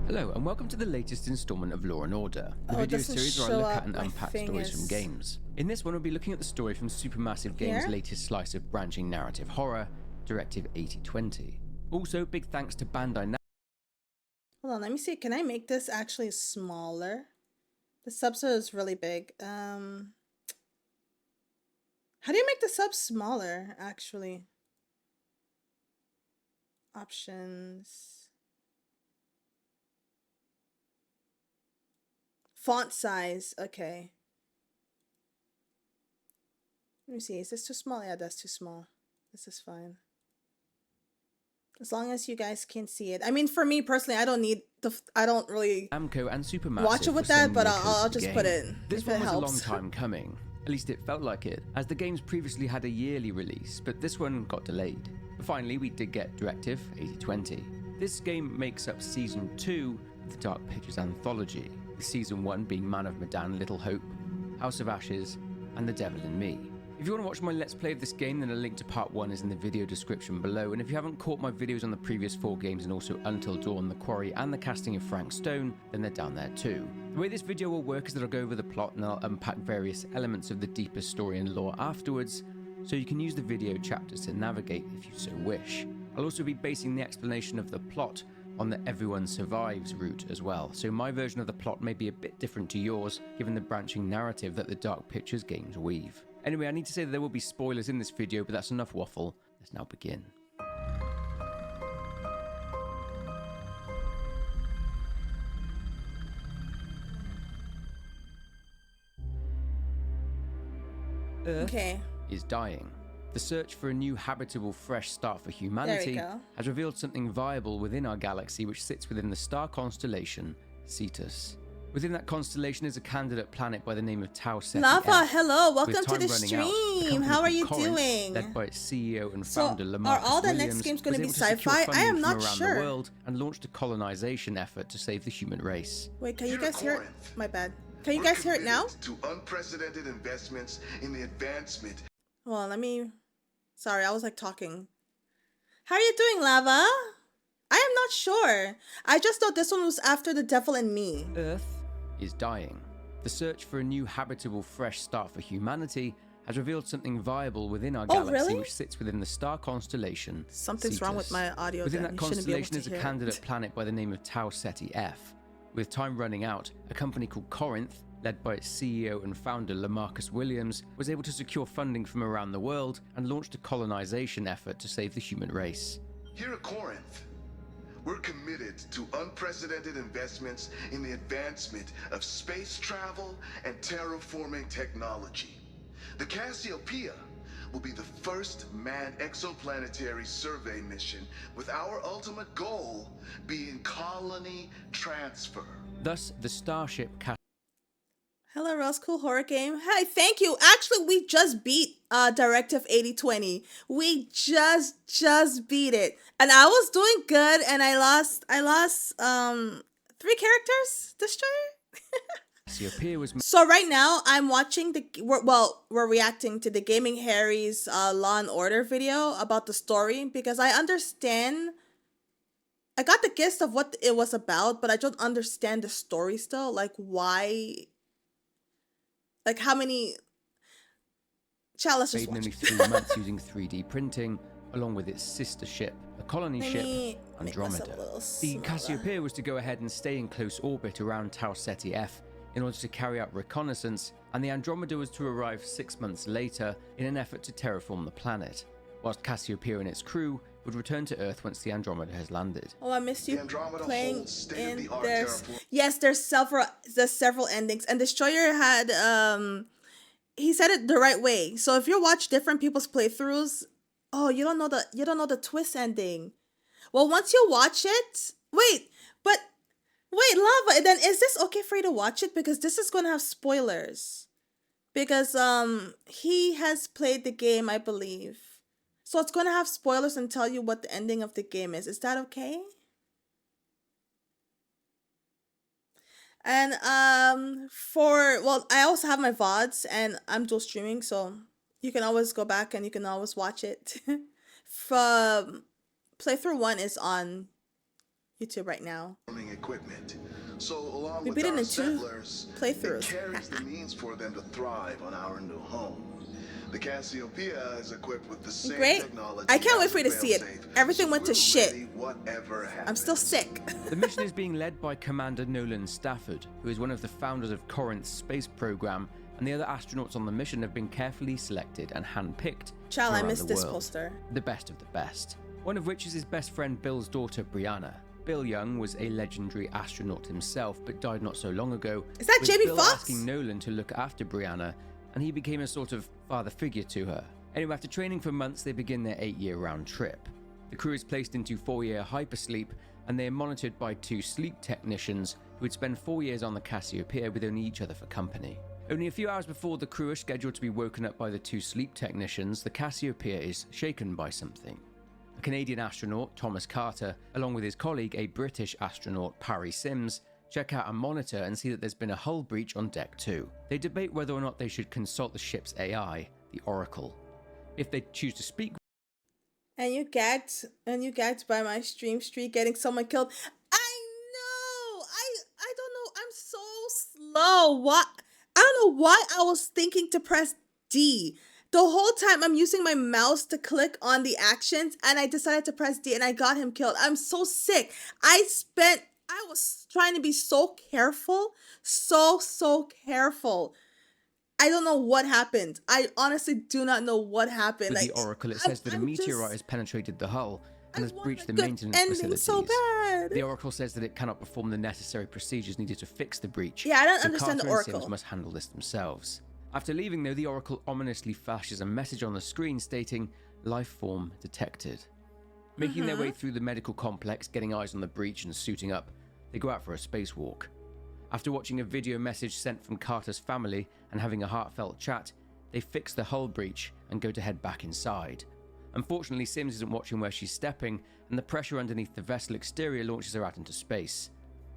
Hello and welcome to the latest installment of Law & Order, the video series where I look at and unpack stories from games. In this one we'll be looking at the story from Supermassive Games' latest slice of branching narrative horror, Directive 8020. Also, big thanks to Bandai. Hold on, let me see. Can I make this actually smaller? The subset is really big. How do you make the sub smaller, actually? Options. Font size. Okay. Let me see. Is this too small? Yeah, that's too small. This is fine. As long as you guys can see it. I mean, for me personally, I don't need the. I don't really Namco and Supermassive watch it with that, but I'll just put it. This one was a long time coming. At least it felt like it, as the games previously had a yearly release, but this one got delayed. But finally, we did get Directive 8020. This game makes up Season 2 of the Dark Pictures anthology, with Season 1 being Man of Medan, Little Hope, House of Ashes, and The Devil in Me. If you want to watch my Let's Play of this game, then a link to part 1 is in the video description below, and if you haven't caught my videos on the previous 4 games and also Until Dawn, The Quarry, and the casting of Frank Stone, then they're down there too. The way this video will work is that I'll go over the plot and I'll unpack various elements of the deeper story and lore afterwards, so you can use the video chapters to navigate if you so wish. I'll also be basing the explanation of the plot on the Everyone Survives route as well, so my version of the plot may be a bit different to yours, given the branching narrative that the Dark Pictures games weave. Anyway, I need to say that there will be spoilers in this video, but that's enough waffle. Let's now begin. Earth is dying. The search for a new habitable fresh start for humanity has revealed something viable within our galaxy which sits within the star constellation Cetus. Within that constellation is a candidate planet by the name of Tau Ceti Lava, F. hello, welcome to the stream. How are you doing? Led by its CEO and founder, So, are all the next games going to be sci-fi? I am not sure. The world and launched a colonization effort to save the human race. Wait, can you guys hear it? My bad. Can you guys hear it now? To unprecedented investments in the advancement. Well, let me. Sorry, I was like talking. How are you doing, Lava? I am not sure. I just thought this one was after The Devil in Me. Earth is dying. The search for a new habitable fresh start for humanity has revealed something viable within our galaxy which sits within the star constellation Something's Cetus. wrong with my audio. Within that constellation is a candidate planet by the name of Tau Ceti F. With time running out, a company called Corinth, led by its CEO and founder Lamarcus Williams, was able to secure funding from around the world and launched a colonization effort to save the human race. Here at Corinth, we're committed to unprecedented investments in the advancement of space travel and terraforming technology. The Cassiopeia will be the first manned exoplanetary survey mission, with our ultimate goal being colony transfer. Thus, the starship Hello, Rose. Cool horror game. Hey, thank you. Actually, we just beat Directive 8020. We just beat it, and I was doing good, and I lost 3 characters. Destroyer. So right now I'm watching we're reacting to the Gaming Harry's Law and Order video about the story, because I got the gist of what it was about, but I don't understand the story still, like why. Like how many? Let's just watch. Nearly 3 months using 3D printing, along with its sister ship, the colony ship Andromeda. The Cassiopeia was to go ahead and stay in close orbit around Tau Ceti F in order to carry out reconnaissance, and the Andromeda was to arrive 6 months later in an effort to terraform the planet, whilst Cassiopeia and its crew would return to Earth once the Andromeda has landed. Oh, I missed you playing in this. Yes, there's several endings, and Destroyer had he said it the right way. So if you watch different people's playthroughs, oh, you don't know the twist ending. Well, once you watch it, wait, Lava, then is this okay for you to watch it, because this is going to have spoilers, because he has played the game, I believe. So it's going to have spoilers and tell you what the ending of the game is. Is that okay? And I also have my VODs, and I'm dual streaming, so you can always go back and you can always watch it. From playthrough 1 is on YouTube right now. Equipment. So along We with beat it our in 2 settlers, playthroughs. it carries the means for them to thrive on our new home. The Cassiopeia is equipped with the same Great. technology. I can't wait as for you to the see it. failsafe, Everything so went to we're shit. ready whatever happens. I'm still sick. The mission is being led by Commander Nolan Stafford, who is one of the founders of Corinth's space program, and the other astronauts on the mission have been carefully selected and handpicked. Child, I around missed the this world. poster. The best of the best. One of which is his best friend Bill's daughter, Brianna. Bill Young was a legendary astronaut himself, but died not so long ago. Is that with Jamie Bill Foxx? asking Nolan to look after Brianna, and he became a sort of father figure to her. Anyway, after training for months, they begin their 8-year round trip. The crew is placed into 4-year hypersleep, and they are monitored by 2 sleep technicians who would spend 4 years on the Cassiopeia with only each other for company. Only a few hours before the crew are scheduled to be woken up by the 2 sleep technicians, the Cassiopeia is shaken by something. A Canadian astronaut, Thomas Carter, along with his colleague, a British astronaut, Parry Sims, check out a monitor and see that there's been a hull breach on Deck 2. They debate whether or not they should consult the ship's AI, the Oracle. If they choose to speak, And you gagged by my stream streak getting someone killed. I know. I don't know. I'm so slow. What? I don't know why I was thinking to press D. The whole time I'm using my mouse to click on the actions, and I decided to press D and I got him killed. I'm so sick. I was trying to be so careful. So careful. I don't know what happened. I honestly do not know what happened. with the Oracle, it says that a meteorite has penetrated the hull and has breached the maintenance facilities. So bad. The Oracle says that it cannot perform the necessary procedures needed to fix the breach. Yeah, I don't so understand Carter the and Sims Oracle. must handle this themselves. After leaving, though, the Oracle ominously flashes a message on the screen stating, "Life form detected." Making their way through the medical complex, getting eyes on the breach and suiting up, they go out for a spacewalk. After watching a video message sent from Carter's family and having a heartfelt chat, they fix the hull breach and go to head back inside. Unfortunately, Sims isn't watching where she's stepping, and the pressure underneath the vessel exterior launches her out into space.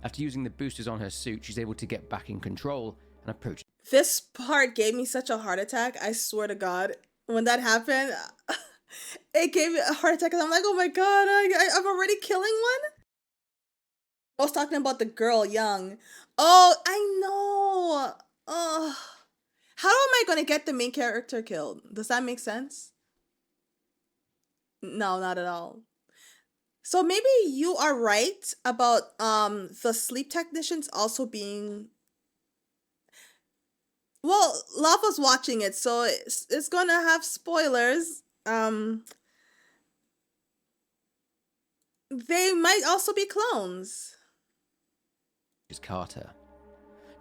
After using the boosters on her suit, she's able to get back in control and approach. This part gave me such a heart attack. I swear to God. When that happened, it gave me a heart attack. And I'm like, oh my God, I'm already killing one? I was talking about the girl, Young. Oh, I know. Oh. How am I going to get the main character killed? Does that make sense? No, not at all. So maybe you are right about the sleep technicians also being... Well, Lava's watching it, so it's gonna have spoilers. They might also be clones. Carter.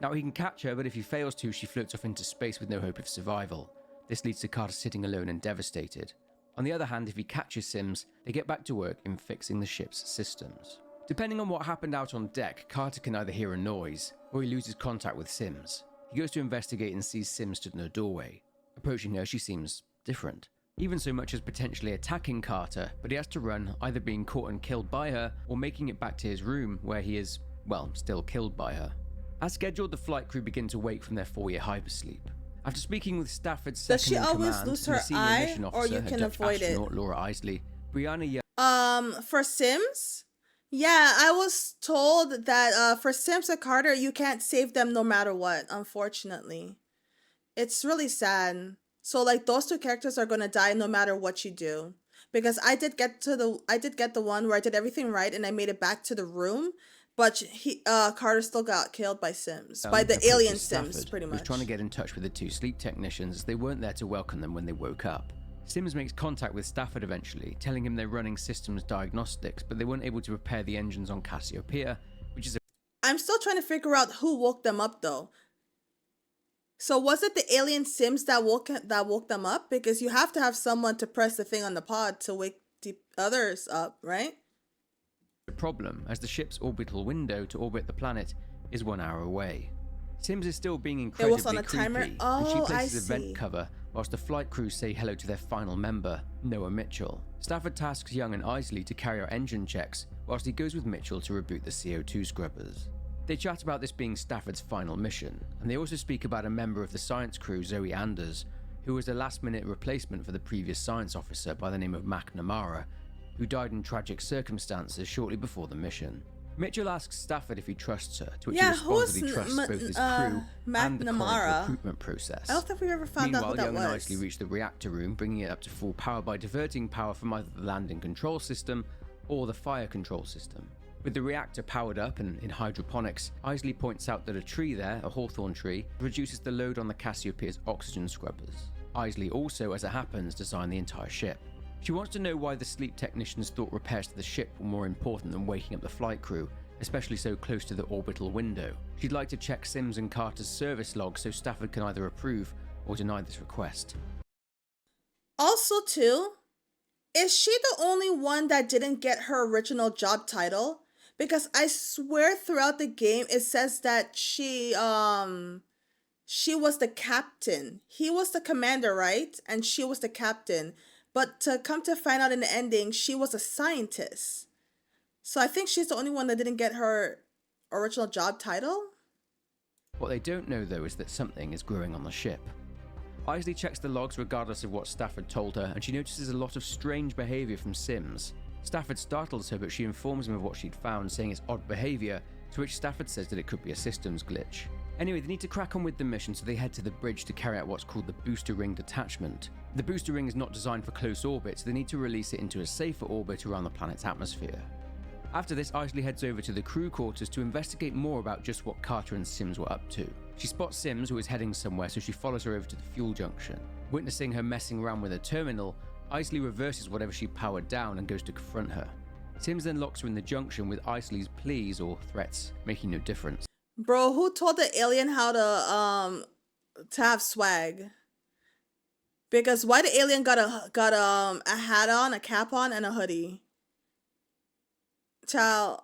Now he can catch her, but if he fails to, she floats off into space with no hope of survival. This leads to Carter sitting alone and devastated. On the other hand, if he catches Sims, they get back to work in fixing the ship's systems. Depending on what happened out on deck, Carter can either hear a noise, or he loses contact with Sims. He goes to investigate and sees Sims stood in a doorway. Approaching her, she seems different. Even so much as potentially attacking Carter, but he has to run, either being caught and killed by her, or making it back to his room, where he is, well, still killed by her. As scheduled, the flight crew begin to wake from their 4-year hypersleep. After speaking with Stafford's second in command, Does she always lose and the her senior eye, mission or officer, you her can Dutch avoid it? astronaut Laura Isley, Brianna For Sims? Yeah, I was told that for Sims and Carter, you can't save them no matter what, unfortunately. It's really sad. So like those 2 characters are gonna die no matter what you do. Because I did get the one where I did everything right and I made it back to the room, but Carter still got killed by Sims. By the alien Sims, Stafford, pretty who was much. trying to get in touch with the 2 sleep technicians. They weren't there to welcome them when they woke up. Sims makes contact with Stafford eventually, telling him they're running systems diagnostics, but they weren't able to repair the engines on Cassiopeia, which is I'm still trying to figure out who woke them up though. So was it the alien Sims that woke them up? Because you have to have someone to press the thing on the pod to wake the others up, right? a problem, as the ship's orbital window to orbit the planet is 1 hour away. Sims is still being incredibly on a timer? creepy, and she places a vent cover whilst the flight crew say hello to their final member, Noah Mitchell. Stafford tasks Young and Isley to carry out engine checks, whilst he goes with Mitchell to reboot the CO2 scrubbers. They chat about this being Stafford's final mission, and they also speak about a member of the science crew, Zoe Anders, who was a last-minute replacement for the previous science officer by the name of McNamara, who died in tragic circumstances shortly before the mission. Mitchell asks Stafford if he trusts her, to which Yeah, he responds that he who's trusts both his crew and the current McNamara? recruitment process. I don't think we ever found out who Meanwhile, that Young and was. Isley reach the reactor room, bringing it up to full power by diverting power from either the landing control system or the fire control system. With the reactor powered up and in hydroponics, Isley points out that a tree there, a hawthorn tree, reduces the load on the Cassiopeia's oxygen scrubbers. Isley also, as it happens, designed the entire ship. She wants to know why the sleep technicians thought repairs to the ship were more important than waking up the flight crew, especially so close to the orbital window. She'd like to check Sims and Carter's service logs so Stafford can either approve or deny this request. Also, too, is she the only one that didn't get her original job title? Because I swear throughout the game it says that she was the captain. He was the commander, right? And she was the captain. But to come to find out in the ending, she was a scientist. So I think she's the only one that didn't get her original job title. What they don't know, though, is that something is growing on the ship. Isley checks the logs regardless of what Stafford told her, and she notices a lot of strange behaviour from Sims. Stafford startles her, but she informs him of what she'd found, saying it's odd behaviour, to which Stafford says that it could be a systems glitch. Anyway, they need to crack on with the mission, so they head to the bridge to carry out what's called the booster ring detachment. The booster ring is not designed for close orbit, so they need to release it into a safer orbit around the planet's atmosphere. After this, Isley heads over to the crew quarters to investigate more about just what Carter and Sims were up to. She spots Sims, who is heading somewhere, so she follows her over to the fuel junction. Witnessing her messing around with a terminal, Isley reverses whatever she powered down and goes to confront her. Sims then locks her in the junction with Isley's pleas or threats, making no difference. Bro, who told the alien how to have swag? Because why the alien got a hat on, a cap on, and a hoodie? Child.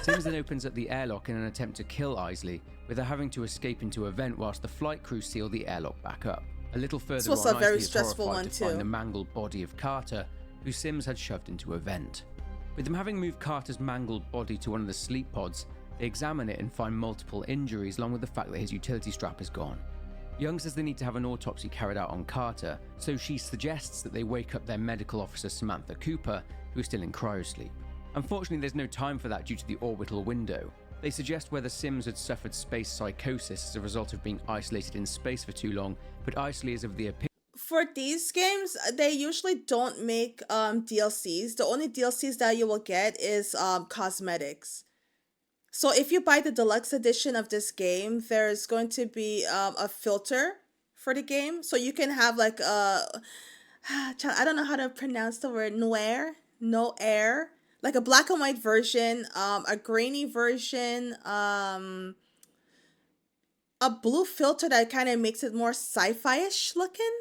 Sims then opens up the airlock in an attempt to kill Isley, with her having to escape into a vent whilst the flight crew seal the airlock back up. A little further This was on, a very Isley is stressful horrified one to find too. the mangled body of Carter, who Sims had shoved into a vent. With them having moved Carter's mangled body to one of the sleep pods, they examine it and find multiple injuries, along with the fact that his utility strap is gone. Young says they need to have an autopsy carried out on Carter, so she suggests that they wake up their medical officer Samantha Cooper, who is still in cryosleep. Unfortunately, there's no time for that due to the orbital window. They suggest whether Sims had suffered space psychosis as a result of being isolated in space for too long, but Isley is of the opinion. For these games, they usually don't make DLCs. The only DLCs that you will get is cosmetics. So if you buy the deluxe edition of this game, there's going to be a filter for the game. So you can have like I don't know how to pronounce the word, noir, like a black and white version, a grainy version, a blue filter that kind of makes it more sci-fi-ish looking.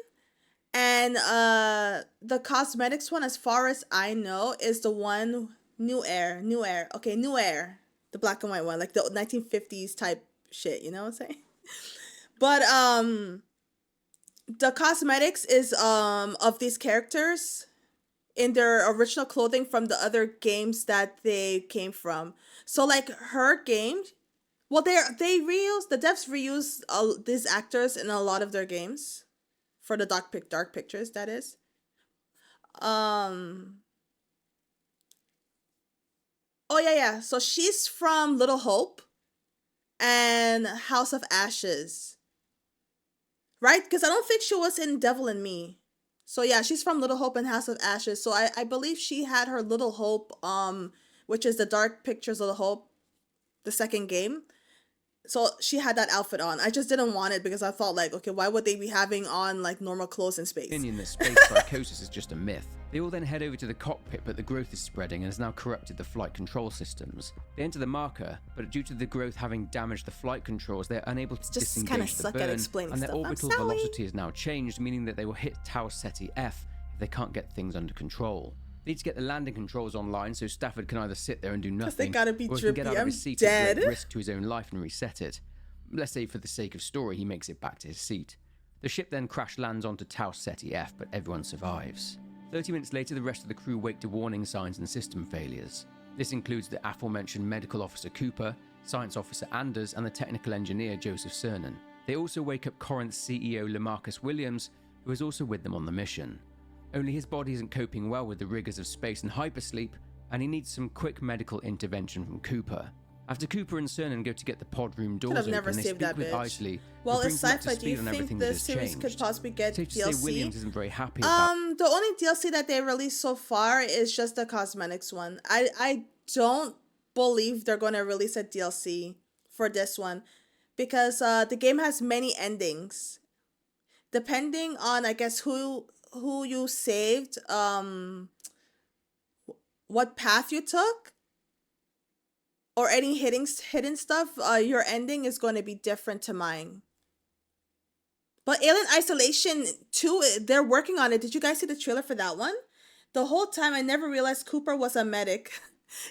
And the cosmetics one, as far as I know, is the one New Air, the black and white one, like the 1950s type shit, you know what I'm saying? But the cosmetics is of these characters in their original clothing from the other games that they came from. So like her game, well, the devs reuse these actors in a lot of their games for the dark pictures, that is. Oh yeah. So she's from Little Hope and House of Ashes. Right? Because I don't think she was in Devil in Me. So yeah, she's from Little Hope and House of Ashes. So I believe she had her Little Hope, which is the Dark Pictures Little Hope, the second game. So she had that outfit on. I just didn't want it because I thought like, okay, why would they be having on like normal clothes in space? Opinion that space psychosis is just a myth. They all then head over to the cockpit, but the growth is spreading and has now corrupted the flight control systems. They enter the marker, but due to the growth having damaged the flight controls, they're unable to disengage the burn, and their orbital velocity is now changed, meaning that they will hit Tower Seti F if they can't get things under control. They need to get the landing controls online so Stafford can either sit there and do nothing, they gotta be or he can drippy. get out of I'm his seat dead. at great risk to his own life and reset it. Let's say for the sake of story, he makes it back to his seat. The ship then crash lands onto Tau Ceti F, but everyone survives. 30 minutes later, the rest of the crew wake to warning signs and system failures. This includes the aforementioned medical officer Cooper, science officer Anders, and the technical engineer Joseph Cernan. They also wake up Corinth's CEO Lamarcus Williams, who is also with them on the mission. Only his body isn't coping well with the rigors of space and hypersleep, and he needs some quick medical intervention from Cooper. After Cooper and Cernan go to get the pod room doors open, they speak with Isley. Well, it's sci-fi. Do you think the series could possibly get Safe to DLC? say Williams isn't very happy about the only DLC that they released so far is just the cosmetics one. I don't believe they're going to release a DLC for this one because the game has many endings. Depending on, I guess, who you saved, what path you took, or any hidden stuff, your ending is going to be different to mine. But Alien Isolation 2, they're working on it. Did you guys see the trailer for that one? The whole time I never realized Cooper was a medic.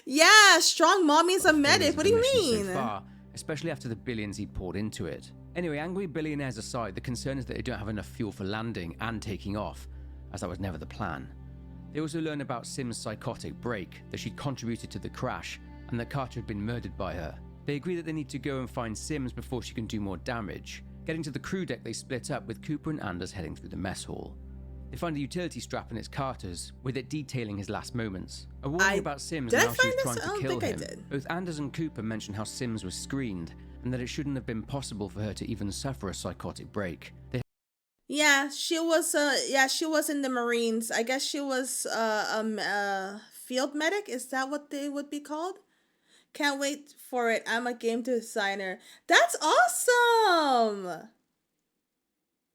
Yeah, Strong Mommy's a medic. What do you mean? So far, especially after the billions he poured into it. Anyway, angry billionaires aside, the concern is that they don't have enough fuel for landing and taking off, as that was never the plan. They also learn about Sim's psychotic break, that she'd contributed to the crash, and that Carter had been murdered by her. They agree that they need to go and find Sims before she can do more damage. Getting to the crew deck, they split up, with Cooper and Anders heading through the mess hall. They find a utility strap and it's Carter's, with it detailing his last moments. A warning about Sims and how she was trying to kill him. Both Anders and Cooper mention how Sims was screened, and that it shouldn't have been possible for her to even suffer a psychotic break. Yeah, she was in the Marines. I guess she was a field medic. Is that what they would be called? Can't wait for it. I'm a game designer. That's awesome.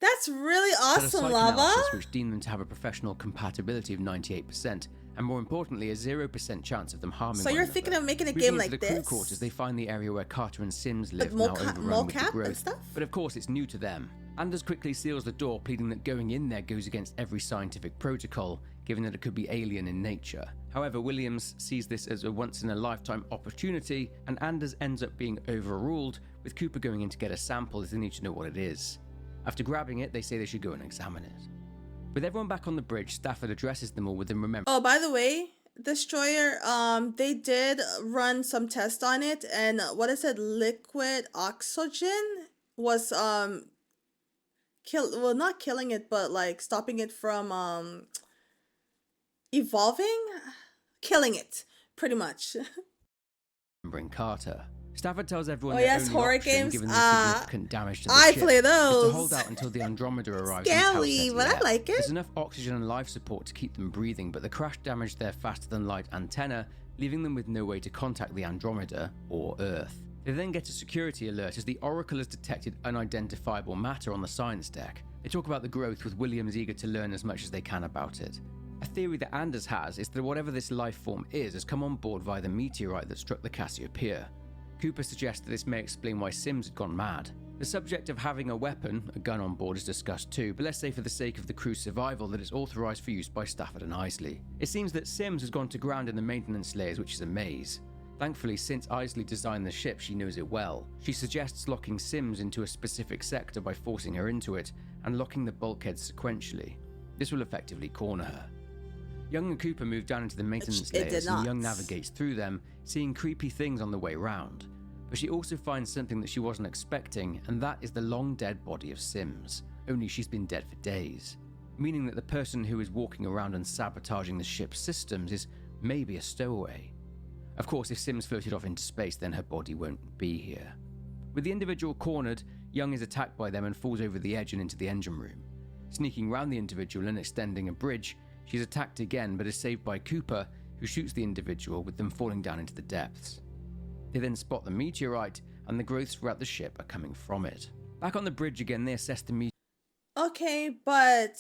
That's really awesome, Lava. Which deemed them to have a professional compatibility of 98%, and more importantly, a 0% chance of them harming So you're thinking of making a game like this? this? The crew quarters, they find the area where Carter and Sims live now overrun with the growth. But of course, it's new to them. Anders quickly seals the door, pleading that going in there goes against every scientific protocol, given that it could be alien in nature. However, Williams sees this as a once-in-a-lifetime opportunity, and Anders ends up being overruled, with Cooper going in to get a sample as they need to know what it is. After grabbing it, they say they should go and examine it. With everyone back on the bridge, Stafford addresses them all with them remembering. Oh, by the way, Destroyer, they did run some tests on it, and what is it? Liquid oxygen was not killing it, but like stopping it from evolving, killing it, pretty much. Remembering Carter. Stafford tells everyone that only horror option, games. Given the significant damage to the I ship, play those. is to hold out until the Andromeda arrives. Scary, but I like it. There's enough oxygen and life support to keep them breathing, but the crash damaged their faster-than-light antenna, leaving them with no way to contact the Andromeda or Earth. They then get a security alert as the Oracle has detected unidentifiable matter on the science deck. They talk about the growth, with Williams eager to learn as much as they can about it. A theory that Anders has is that whatever this life form is has come on board via the meteorite that struck the Cassiopeia. Cooper suggests that this may explain why Sims had gone mad. The subject of having a weapon, a gun on board, is discussed too, but let's say for the sake of the crew's survival that it's authorised for use by Stafford and Isley. It seems that Sims has gone to ground in the maintenance layers, which is a maze. Thankfully, since Isley designed the ship, she knows it well. She suggests locking Sims into a specific sector by forcing her into it, and locking the bulkheads sequentially. This will effectively corner her. Young and Cooper move down into the maintenance layers, and Young navigates through them, seeing creepy things on the way round. But she also finds something that she wasn't expecting, and that is the long-dead body of Sims, only she's been dead for days. Meaning that the person who is walking around and sabotaging the ship's systems is maybe a stowaway. Of course, if Sims floated off into space, then her body won't be here. With the individual cornered, Young is attacked by them and falls over the edge and into the engine room. Sneaking round the individual and extending a bridge, she's attacked again but is saved by Cooper, who shoots the individual, with them falling down into the depths. They then spot the meteorite, and the growths throughout the ship are coming from it. Back on the bridge again, they assess the meteorite. Okay, but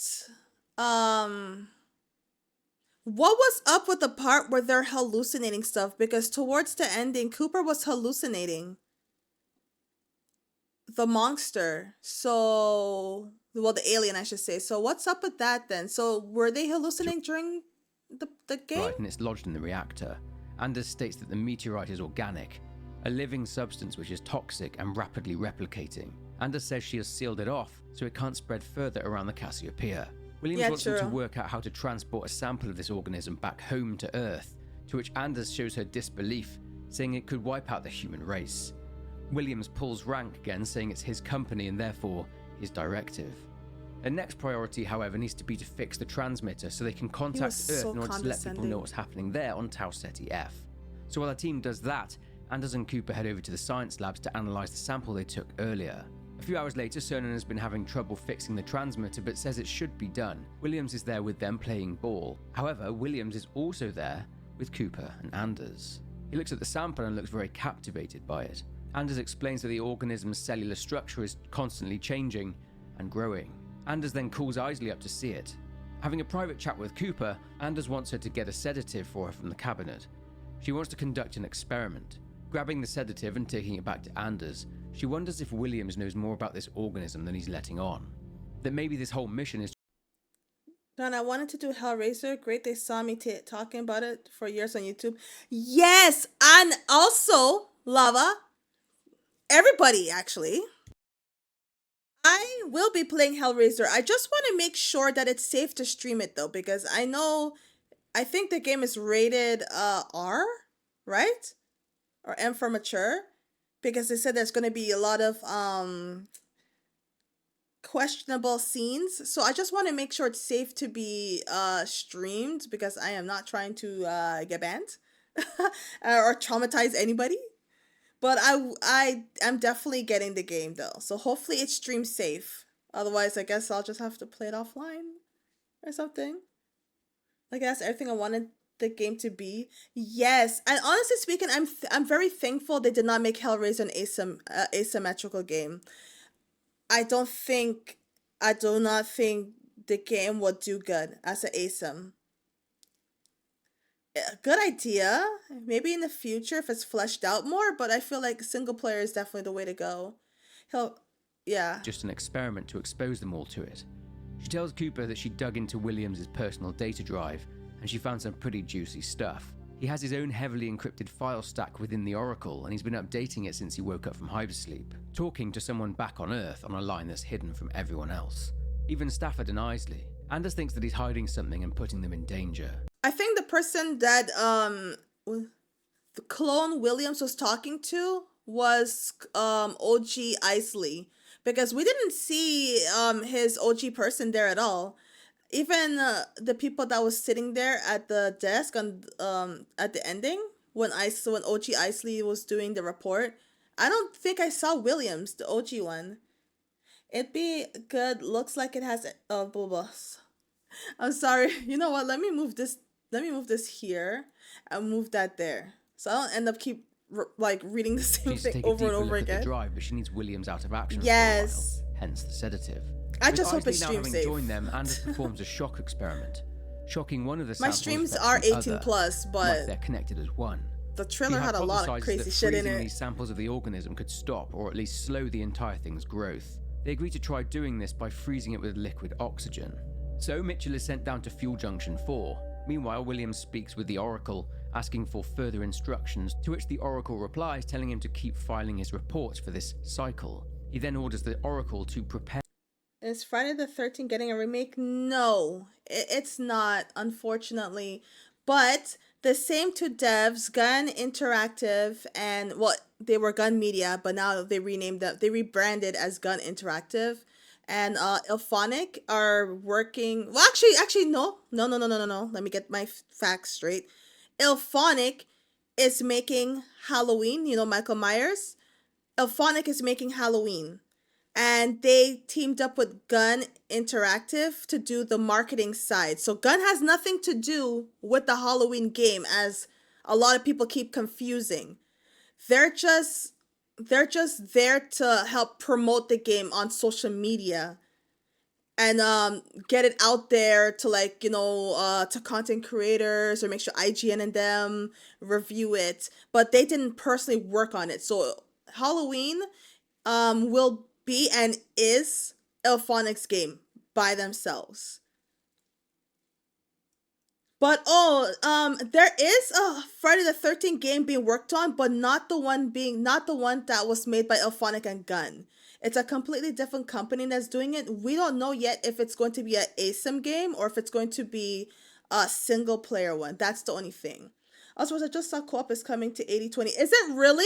what was up with the part where they're hallucinating stuff? Because towards the ending, Cooper was hallucinating the monster. So, well, the alien, I should say. So what's up with that then? So were they hallucinating during the game? Right, and it's lodged in the reactor. Anders states that the meteorite is organic, a living substance which is toxic and rapidly replicating. Anders says she has sealed it off so it can't spread further around the Cassiopeia. Williams wants them to work out how to transport a sample of this organism back home to Earth, to which Anders shows her disbelief, saying it could wipe out the human race. Williams pulls rank again, saying it's his company and therefore his directive. The next priority, however, needs to be to fix the transmitter so they can contact Earth in order to let people know what's happening there on Tau Ceti F. So while the team does that, Anders and Cooper head over to the science labs to analyze the sample they took earlier. A few hours later, Cernan has been having trouble fixing the transmitter but says it should be done. Williams is there with them playing ball. However, Williams is also there with Cooper and Anders. He looks at the sample and looks very captivated by it. Anders explains that the organism's cellular structure is constantly changing and growing. Anders then calls Isley up to see it. Having a private chat with Cooper, Anders wants her to get a sedative for her from the cabinet. She wants to conduct an experiment. Grabbing the sedative and taking it back to Anders, she wonders if Williams knows more about this organism than he's letting on. That maybe this whole mission is... Don, I wanted to do Hellraiser. Great, they saw me talking about it for years on YouTube. Yes, and also, Lava, everybody actually, I will be playing Hellraiser. I just want to make sure that it's safe to stream it though, because I think the game is rated R, right? Or M for mature, because they said there's going to be a lot of questionable scenes. So I just want to make sure it's safe to be streamed, because I am not trying to get banned or traumatize anybody. But I am definitely getting the game though. So hopefully it's stream safe. Otherwise, I guess I'll just have to play it offline or something. Like that's everything I wanted the game to be. Yes, and honestly speaking, I'm very thankful they did not make Hellraiser an asymmetrical game. I do not think the game would do good as an asym. Good idea. Maybe in the future if it's fleshed out more, but I feel like single player is definitely the way to go. Yeah. Just an experiment to expose them all to it. She tells Cooper that she dug into Williams' personal data drive and she found some pretty juicy stuff. He has his own heavily encrypted file stack within the Oracle and he's been updating it since he woke up from hypersleep, talking to someone back on Earth on a line that's hidden from everyone else. Even Stafford and Isley. Anders thinks that he's hiding something and putting them in danger. I think the person that the clone Williams was talking to was OG Isley, because we didn't see his OG person there at all. Even the people that was sitting there at the desk on at the ending when OG Isley was doing the report, I don't think I saw Williams, the OG one. It'd be good. Looks like it has blah, blah. I'm sorry. You know what? Let me move this here and move that there, so I don't end up reading the same thing over and over again. Drive, but she needs Williams out of action. Yes. For a while, hence the sedative. I just hope it's stream safe. Joined them, Anders performs a shock experiment, shocking one of the My samples. streams are 18 plus, but like they're connected as one. The trailer had a lot of crazy shit in it. These samples of the organism could stop or at least slow the entire thing's growth. They agree to try doing this by freezing it with liquid oxygen. So Mitchell is sent down to Fuel Junction 4. Meanwhile, Williams speaks with the Oracle, asking for further instructions, to which the Oracle replies, telling him to keep filing his reports for this cycle. He then orders the Oracle to prepare... Is Friday the 13th getting a remake? No, it's not, unfortunately. But the same two devs, Gun Interactive and, well, they were Gun Media, but now they rebranded as Gun Interactive. And Ilphonic are working... Well, actually, no. Let me get my facts straight. Ilphonic is making Halloween. You know Michael Myers? Ilphonic is making Halloween. And they teamed up with Gun Interactive to do the marketing side. So Gun has nothing to do with the Halloween game, as a lot of people keep confusing. They're just there to help promote the game on social media and get it out there to to content creators, or make sure IGN and them review it. But they didn't personally work on it. So Halloween will be and is Ilphonic's game by themselves. But there is a Friday the 13th game being worked on, but not the one that was made by Ilphonic and Gun. It's a completely different company that's doing it. We don't know yet if it's going to be an asym game or if it's going to be a single player one. That's the only thing. Also, I just saw co-op is coming to 80/20. Is it really?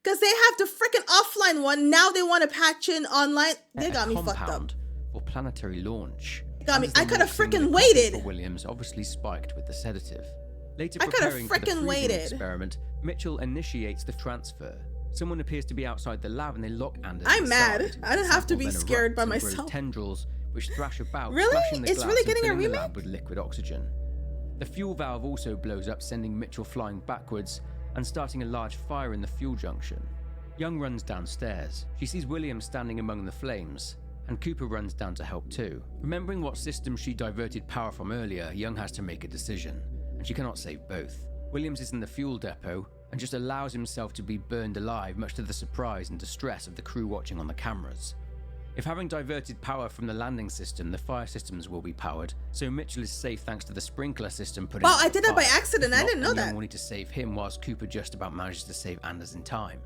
Because they have the freaking offline one. Now they want to patch in online. They got me fucked up. For planetary launch. Got me. As they I could have walked in, freaking the coffee waited. for Williams obviously spiked with the sedative. Later I could have preparing for the freaking freezing waited. experiment, Mitchell initiates the transfer. Someone appears to be outside the lab and they lock Anders I'm inside. mad. I don't have to The be sample then scared by erupts and grows myself. tendrils which thrash about, Really? smashing the It's glass really and getting a filling the remake? lab with liquid oxygen. The fuel valve also blows up, sending Mitchell flying backwards and starting a large fire in the fuel junction. Young runs downstairs. She sees Williams standing among the flames, and Cooper runs down to help too. Remembering what system she diverted power from earlier, Young has to make a decision, and she cannot save both. Williams is in the fuel depot and just allows himself to be burned alive, much to the surprise and distress of the crew watching on the cameras. If having diverted power from the landing system, the fire systems will be powered, so Mitchell is safe thanks to the sprinkler system put in. Wow, I did that by fire. accident. If I not, didn't know then that. Young will need to save him whilst Cooper just about manages to save Anders in time.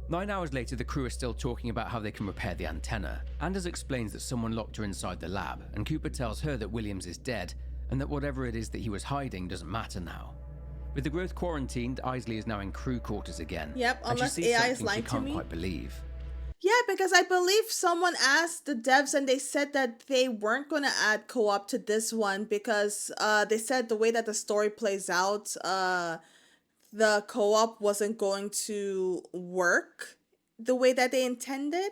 9 hours later, the crew are still talking about how they can repair the antenna. Anders explains that someone locked her inside the lab, and Cooper tells her that Williams is dead, and that whatever it is that he was hiding doesn't matter now. With the growth quarantined, Isley is now in crew quarters again. Yep, and she unless sees AI is something lying she to can't me. quite believe. Yeah, because I believe someone asked the devs and they said that they weren't going to add co-op to this one because they said the way that the story plays out, the co-op wasn't going to work the way that they intended.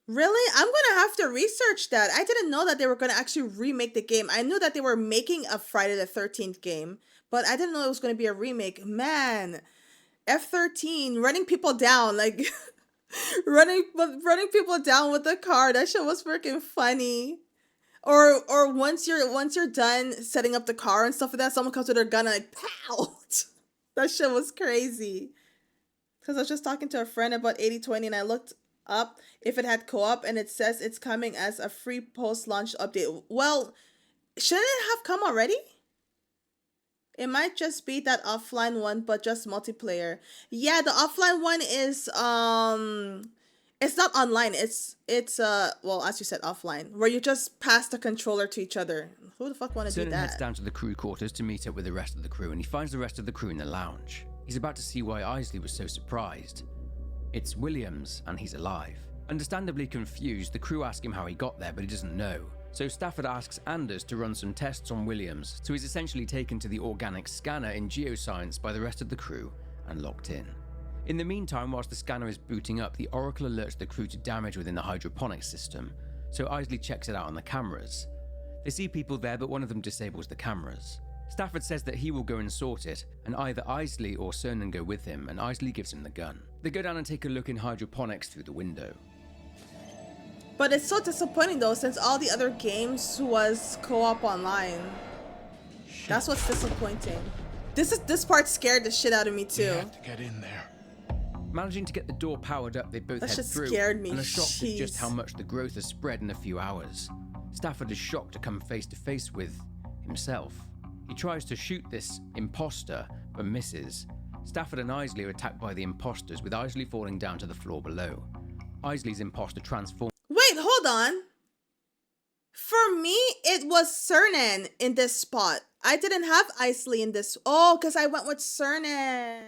Really? I'm going to have to research that. I didn't know that they were going to actually remake the game. I knew that they were making a Friday the 13th game, but I didn't know it was going to be a remake. Man, F13 running people down, like running people down with the car. That shit was freaking funny. Or once you're done setting up the car and stuff like that, someone comes with their gun and like pow. That shit was crazy. Because I was just talking to a friend about 8020 and I looked up if it had co-op and it says it's coming as a free post-launch update. Well, shouldn't it have come already? It might just be that offline one, but just multiplayer. Yeah, the offline one is it's not online. It's well, as you said, offline, where you just pass the controller to each other. Who the fuck want to do Cernan that? heads down to the crew quarters to meet up with the rest of the crew, and he finds the rest of the crew in the lounge. He's about to see why Isley was so surprised. It's Williams, and he's alive. Understandably confused, the crew ask him how he got there, but he doesn't know. So Stafford asks Anders to run some tests on Williams, so he's essentially taken to the organic scanner in geoscience by the rest of the crew and locked in. In the meantime, whilst the scanner is booting up, the Oracle alerts the crew to damage within the hydroponics system, so Isley checks it out on the cameras. They see people there, but one of them disables the cameras. Stafford says that he will go and sort it, and either Isley or Cernan go with him, and Isley gives him the gun. They go down and take a look in hydroponics through the window. But it's so disappointing though, since all the other games was co-op online. That's what's disappointing. This part scared the shit out of me too. We have to get in there. Managing to get the door powered up, they both That head shit through, scared me. and are shocked at just Jeez. how much the growth has spread in a few hours. Stafford is shocked to come face to face with himself. He tries to shoot this imposter, but misses. Stafford and Isley are attacked by the imposters, with Isley falling down to the floor below. Isley's imposter transforms. Wait, hold on. For me, it was Cernan in this spot. I didn't have Isley in this. Oh, because I went with Cernan.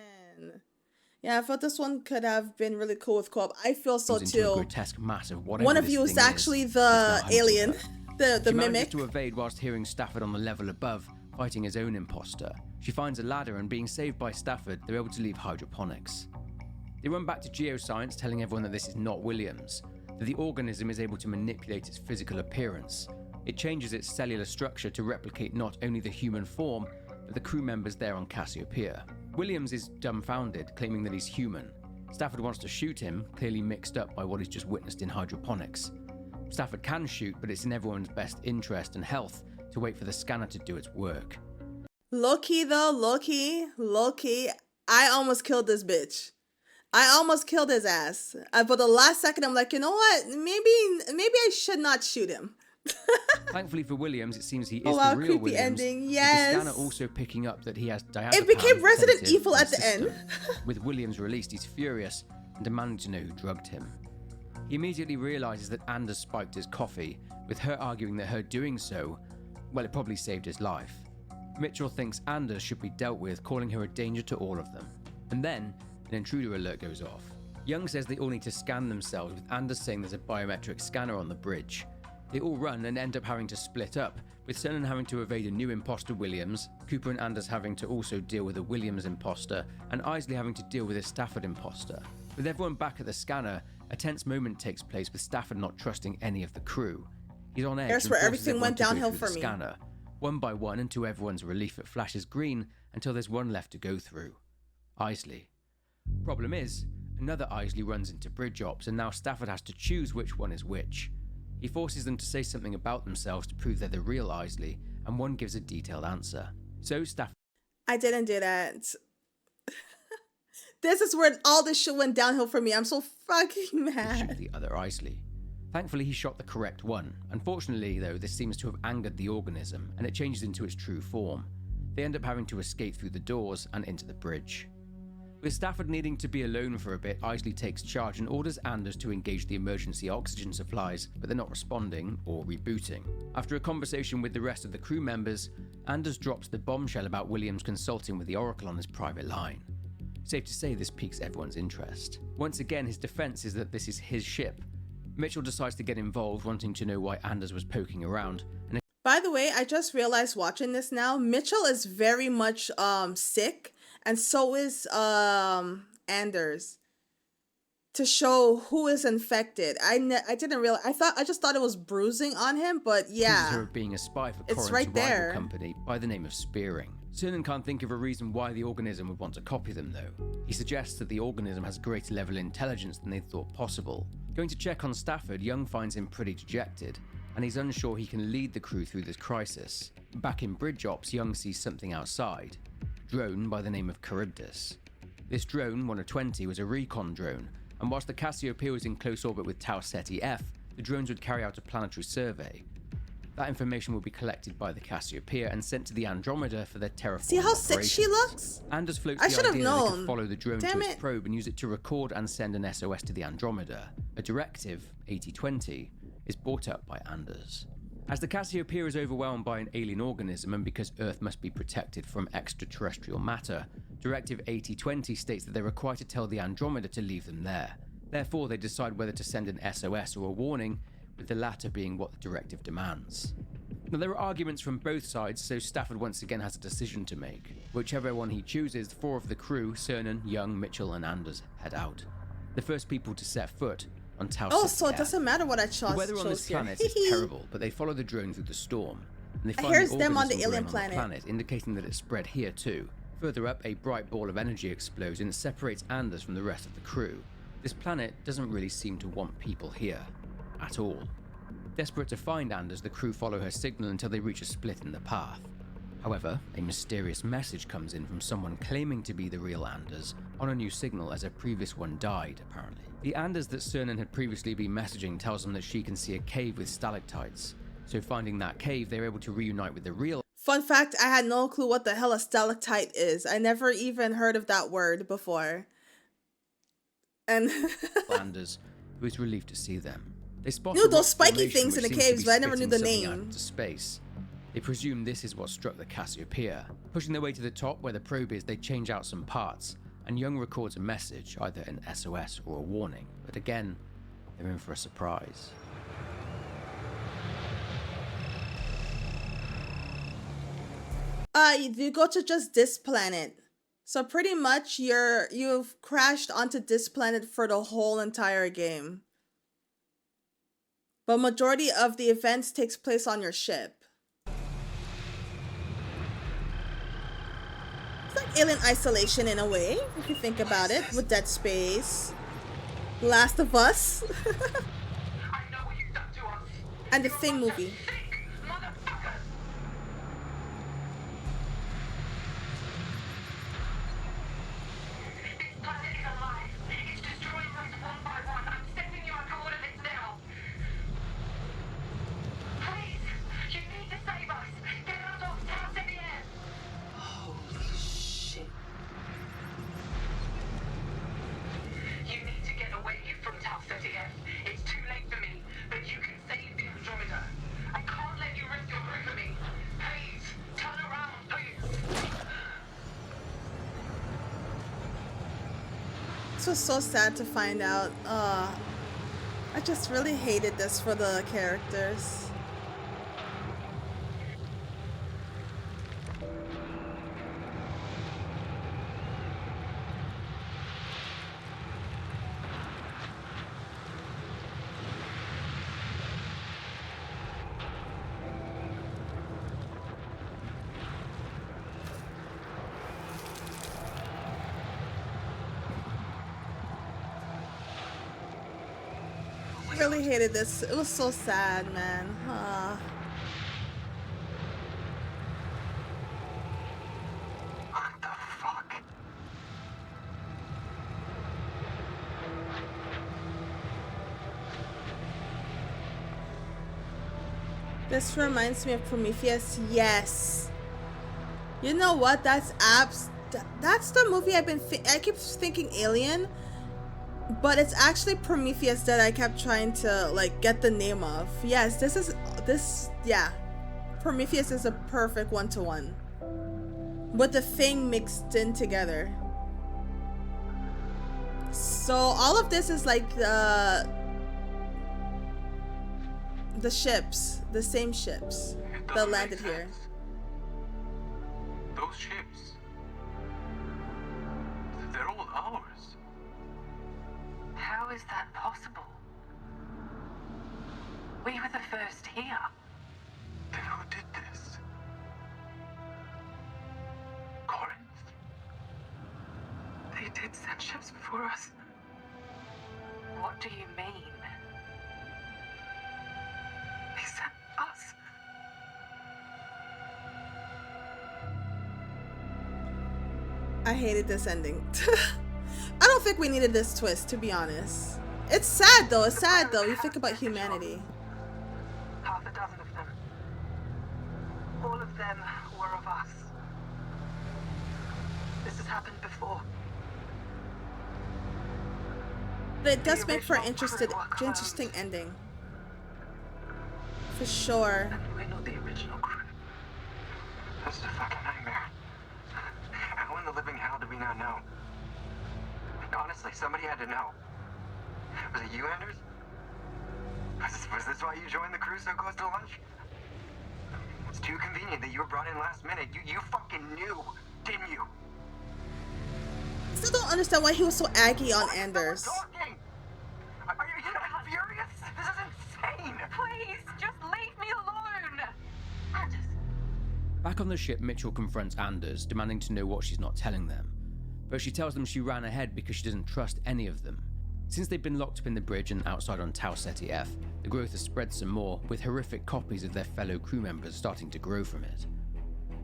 Yeah, I thought this one could have been really cool with co-op. I feel so into a too. grotesque mass of whatever One of this you is thing actually is the now hunting alien, her. the She manages mimic. to evade whilst hearing Stafford on the level above, fighting his own imposter. She finds a ladder, and being saved by Stafford, they're able to leave hydroponics. They run back to geoscience, telling everyone that this is not Williams, that the organism is able to manipulate its physical appearance. It changes its cellular structure to replicate not only the human form, but the crew members there on Cassiopeia. Williams is dumbfounded, claiming that he's human. Stafford wants to shoot him, clearly mixed up by what he's just witnessed in hydroponics. Stafford can shoot, but it's in everyone's best interest and health to wait for the scanner to do its work. Low-key though, low-key. I almost killed this bitch. I almost killed his ass. But the last second, I'm like, you know what? Maybe I should not shoot him. Thankfully for Williams, it seems he is Oh wow, the real creepy Williams, ending. with Yes. the scanner also picking up that he has diazepam. It became Resident sedative, Evil in at the end. system. With Williams released, he's furious and demanding to know who drugged him. He immediately realizes that Anders spiked his coffee, with her arguing that her doing so, well, it probably saved his life. Mitchell thinks Anders should be dealt with, calling her a danger to all of them. And then, an intruder alert goes off. Young says they all need to scan themselves, with Anders saying there's a biometric scanner on the bridge. They all run and end up having to split up, with Cernan having to evade a new imposter Williams, Cooper and Anders having to also deal with a Williams imposter, and Isley having to deal with a Stafford imposter. With everyone back at the scanner, a tense moment takes place with Stafford not trusting any of the crew. He's on edge. Here's where everything went downhill for me. Scanner. One by one, and to everyone's relief, it flashes green until there's one left to go through. Isley. Problem is, another Isley runs into bridge ops, and now Stafford has to choose which one is which. He forces them to say something about themselves to prove they're the real Isley, and one gives a detailed answer. So Stafford... I didn't do that. This is where all this shit went downhill for me. I'm so fucking mad. Shoot the other Isley. Thankfully, he shot the correct one. Unfortunately, though, this seems to have angered the organism, and it changes into its true form. They end up having to escape through the doors and into the bridge. With Stafford needing to be alone for a bit, Isley takes charge and orders Anders to engage the emergency oxygen supplies, but they're not responding or rebooting. After a conversation with the rest of the crew members, Anders drops the bombshell about Williams consulting with the Oracle on his private line. Safe to say this piques everyone's interest. Once again, his defense is that this is his ship. Mitchell decides to get involved, wanting to know why Anders was poking around. And by the way, I just realized watching this now, Mitchell is very much sick, and so is Anders. To show who is infected. I didn't realize. I just thought it was bruising on him, but yeah. Accuses her of being a spy for it's Corin's right rival there. Company by the name of Spearing. Cernan can't think of a reason why the organism would want to copy them, though. He suggests that the organism has greater level intelligence than they thought possible. Going to check on Stafford, Young finds him pretty dejected, and he's unsure he can lead the crew through this crisis. Back in bridge ops, Young sees something outside. A drone by the name of Charybdis. This drone, one of 20, was a recon drone, and whilst the Cassiopeia was in close orbit with Tau Ceti F, the drones would carry out a planetary survey. That information will be collected by the Cassiopeia and sent to the Andromeda for their terraforming. See how sick she looks? Anders floats I the should have idea that they known. could follow the drone Damn to its it. probe and use it to record and send an SOS to the Andromeda. A Directive, 8020, is brought up by Anders. As the Cassiopeia is overwhelmed by an alien organism and because Earth must be protected from extraterrestrial matter, Directive 8020 states that they're required to tell the Andromeda to leave them there. Therefore, they decide whether to send an SOS or a warning, with the latter being what the directive demands. Now, there are arguments from both sides, so Stafford once again has a decision to make. Whichever one he chooses, 4 of the crew, Cernan, Young, Mitchell, and Anders, head out. The first people to set foot on Tau Oh, Ceti so it F. doesn't matter what I chose. The weather on this planet is terrible, but they follow the drone through the storm. And they find Here's the them on the organism alien growing on planet. indicating that it's spread here too. Further up, a bright ball of energy explodes and it separates Anders from the rest of the crew. This planet doesn't really seem to want people here. At all. Desperate to find Anders, the crew follow her signal until they reach a split in the path. However, a mysterious message comes in from someone claiming to be the real Anders on a new signal as a previous one died, apparently. The Anders that Cernan had previously been messaging tells them that she can see a cave with stalactites. So finding that cave, they're able to reunite with the real Fun fact, I had no clue what the hell a stalactite is. I never even heard of that word before. And Anders, who is relieved to see them. They spot knew a rock those spiky formation things in which the seems to caves, be but I never knew the spitting something out name. into space. They presume this is what struck the Cassiopeia. Pushing their way to the top where the probe is, they change out some parts, and Young records a message, either an SOS or a warning. But again, they're in for a surprise. You go to just this planet. So pretty much you've crashed onto this planet for the whole entire game. But majority of the events takes place on your ship. It's like Alien Isolation in a way, if you think about it, with Dead Space, Last of Us, and the Thing movie. It's too late for me, but you can save the Andromeda. I can't This was so sad to find out. I just really hated this for the characters. Really hated this. It was so sad, man. What the fuck? This reminds me of Prometheus. Yes. You know what? That's the movie I've been I keep thinking Alien, but it's actually Prometheus that I kept trying to like get the name of. Yes, yeah. Prometheus is a perfect one-to-one. With the Thing mixed in together. So all of this is like the ships, the same ships that landed here. Those ships, they're all ours. How is that possible? We were the first here. Then who did this? Corinth? They did send ships before us. What do you mean? They sent us. I hated this ending. I don't think we needed this twist, to be honest. It's sad though, it's sad though. You think about humanity. Half a dozen of them. All of them were of us. This has happened before. But it does make for an interesting ending. For sure. And we're not the original crew. This is a fucking nightmare. How in the living hell do we not know? Honestly, somebody had to know. Was it you, Anders? Was this why you joined the crew so close to lunch? It's too convenient that you were brought in last minute. You fucking knew, didn't you? I still don't understand why he was so aggy on Anders. Talking? Are you not furious? This is insane. Please, just leave me alone. Anders. Back on the ship, Mitchell confronts Anders, demanding to know what she's not telling them. But she tells them she ran ahead because she doesn't trust any of them. Since they've been locked up in the bridge and outside on Tau Ceti F, the growth has spread some more, with horrific copies of their fellow crew members starting to grow from it.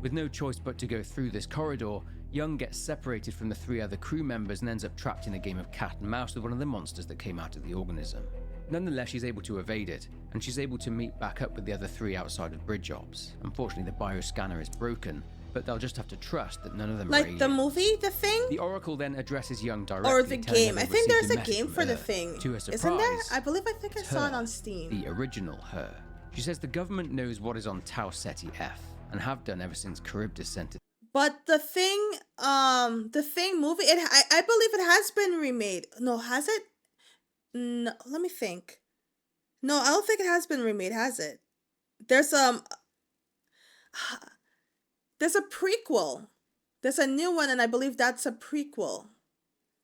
With no choice but to go through this corridor, Young gets separated from the 3 other crew members and ends up trapped in a game of cat and mouse with one of the monsters that came out of the organism. Nonetheless, she's able to evade it, and she's able to meet back up with the other 3 outside of bridge ops. Unfortunately, the bioscanner is broken, but they'll just have to trust that none of them are Like the aliens. movie, The Thing? The Oracle then addresses Young directly, Or the telling her game. they I think received there's a message game from for The Earth. Thing. To her surprise, Isn't there? I think I it's saw it her, on Steam. the original her. She says the government knows what is on Tau Ceti F, and have done ever since Charybdis sent it. But the Thing movie, I believe it has been remade. No, has it? No, let me think. No, I don't think it has been remade, has it? There's a prequel. There's a new one, and I believe that's a prequel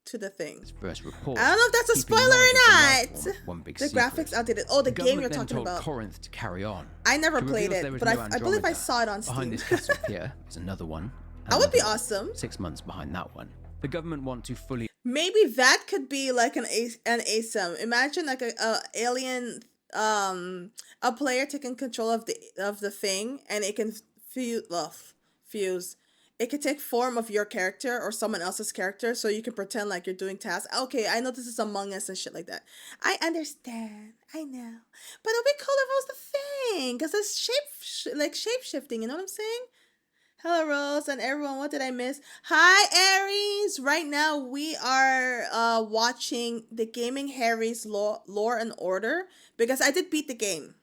to The Thing. First report. I don't know if that's a keeping spoiler knowledge of or the life not. form one big The secret. graphics outdated. Oh, the game you're government then talking told about. Corinth to carry on. I never To played reveal there it, is but no I believe I Andromeda. saw it on Steam. Behind this castle here is another one. That would be another one. awesome. 6 months behind that one. The government want to fully Maybe that could be like an ASIM. Imagine like a alien, a player taking control of the Thing, and it can fuse. It could take form of your character or someone else's character, so you can pretend like you're doing tasks. Okay, I know this is Among Us and shit like that. I understand. I know, but it'll be cool if it was The Thing, cause it's shape shifting. You know what I'm saying? Hello, Rose, and everyone. What did I miss? Hi, Aries. Right now, we are watching the Gaming Harry's Lore and Order, because I did beat the game.